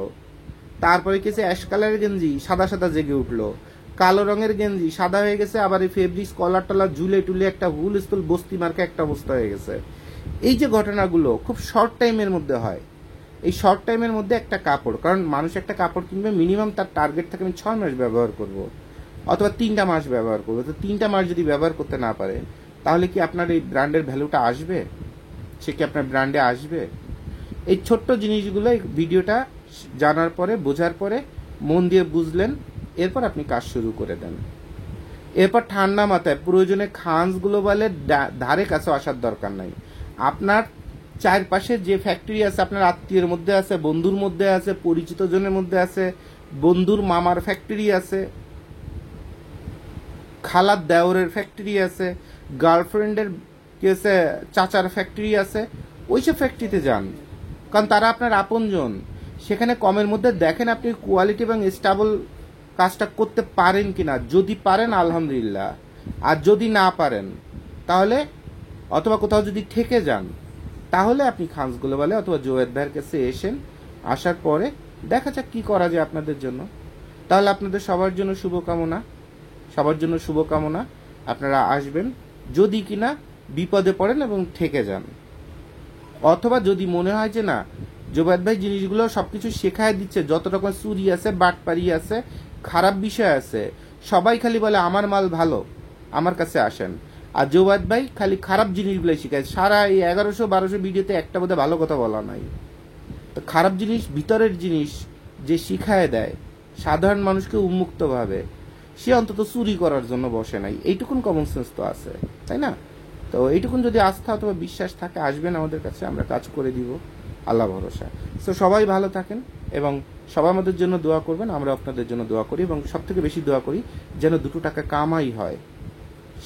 Speaker 1: তারপরে কিছু অ্যাশ কালারের গেঞ্জি সাদা সাদা জেগে উঠলো, কালো রঙের গেঞ্জি সাদা হয়ে গেছে, আবার এই ফেব্রিক্স কলার টলার ঝুলে টুলে একটা হুল স্থুল বস্তি মার্কা একটা অবস্থা হয়ে গেছে। এই যে ঘটনাগুলো খুব শর্ট টাইমের মধ্যে হয়, এই শর্ট টাইমের মধ্যে একটা কাপড়, কারণ মানুষ একটা কাপড় কিনবে মিনিমাম তার টার্গেট থাকে আমি 6 মাস ব্যবহার করব অথবা 3টা মাস ব্যবহার করবো। তো 3টা মাস যদি ব্যবহার করতে না পারে, তাহলে কি আপনার এই ব্র্যান্ডের ভ্যালুটা আসবে? সে কি আপনার ব্র্যান্ডে আসবে? এই ছোট্ট জিনিসগুলো এই ভিডিওটা জানার পরে, বোঝার পরে, মন দিয়ে বুঝলেন, এরপর আপনি কাজ শুরু করে দেন। এরপর ঠান্ডা মাথায় প্রয়োজনে খানস গ্লোবালের ধারে কাছে আসার দরকার নাই। আপনার চারপাশে যে ফ্যাক্টরি আছে, আপনার আত্মীয়ের মধ্যে আছে, বন্ধুর মধ্যে আছে, পরিচিত জনের মধ্যে আছে, বন্ধুর মামার ফ্যাক্টরি আছে, খালার দেওরের ফ্যাক্টরি আছে, গার্লফ্রেন্ডের কেসে চাচার ফ্যাক্টরি আছে, ওইসব ফ্যাক্টরিতে যান, কারণ তারা আপনার আপনজন। সেখানে কমের মধ্যে দেখেন আপনি কোয়ালিটি এবং স্টেবল কাজটা করতে পারেন কিনা। যদি পারেন আলহামদুলিল্লাহ, আর যদি না পারেন তাহলে, অথবা কোথাও যদি ঠেকে যান, তাহলে আপনি খানস গ্লোবালে অথবা জোয়েদ ভাইয়ের কাছে আসার পরে দেখা যাক কি করা যায় আপনাদের জন্য। তাহলে আপনাদের সবার জন্য শুভকামনা, সবার জন্য শুভকামনা। আপনারা আসবেন, যদি কিনা বিপদে পড়েন এবং ঠেকে যান, অথবা যদি মনে হয় যে না জোবায়েদ ভাই জিনিসগুলো সবকিছু শেখায় দিচ্ছে, যত রকম চুরি আছে, বাটপারি আছে, খারাপ বিষয় আছে, সবাই খালি বলে আমার মাল ভালো, আমার কাছে আসেন। আর জোবায়েদ ভাই খালি খারাপ জিনিসগুলোই শেখায়। সারা এই 1100-1200 ভিডিওতে একটা বোধহয় ভালো কথা বলা নাই। তো খারাপ জিনিস, ভিতরের জিনিস যে শিখায় দেয় সাধারণ মানুষকে উন্মুক্তভাবে, সে অন্তত চুরি করার জন্য বসে নাই। এইটুকুন কমন সেন্স তো আছে, তাই না? তো এইটুকুন যদি আস্থা অথবা বিশ্বাস থাকে, আসবেন আমাদের কাছে, আমরা কাজ করে দিব, আল্লাহ ভরসা। তো সবাই ভালো থাকেন এবং সবাই আমাদের জন্য দোয়া করবেন, আমরা আপনাদের জন্য দোয়া করি, এবং সব থেকে বেশি দোয়া করি যেন 2 টাকা কামাই হয়।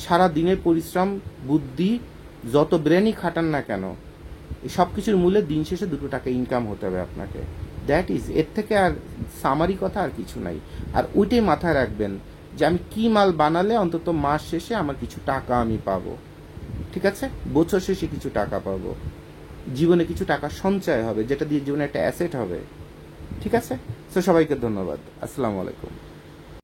Speaker 1: সারা দিনের পরিশ্রম, বুদ্ধি, যত ব্রেনই খাটান না কেন, এই সব কিছুর মূলে দিন শেষে 2 টাকা ইনকাম হতে হবে আপনাকে। দ্যাট ইজ, এর থেকে আর সামারি কথা আর কিছু নাই। আর ওইটাই মাথায় রাখবেন যে আমি কি মাল বানালে অন্তত মাস শেষে আমার কিছু টাকা আমি পাবো, ঠিক আছে? বছর শেষে কিছু টাকা পাবো, জীবনে কিছু টাকা সঞ্চয় হবে, যেটা দিয়ে জীবনে একটা অ্যাসেট হবে, ঠিক আছে? তো সবাইকে ধন্যবাদ, আসসালামু আলাইকুম।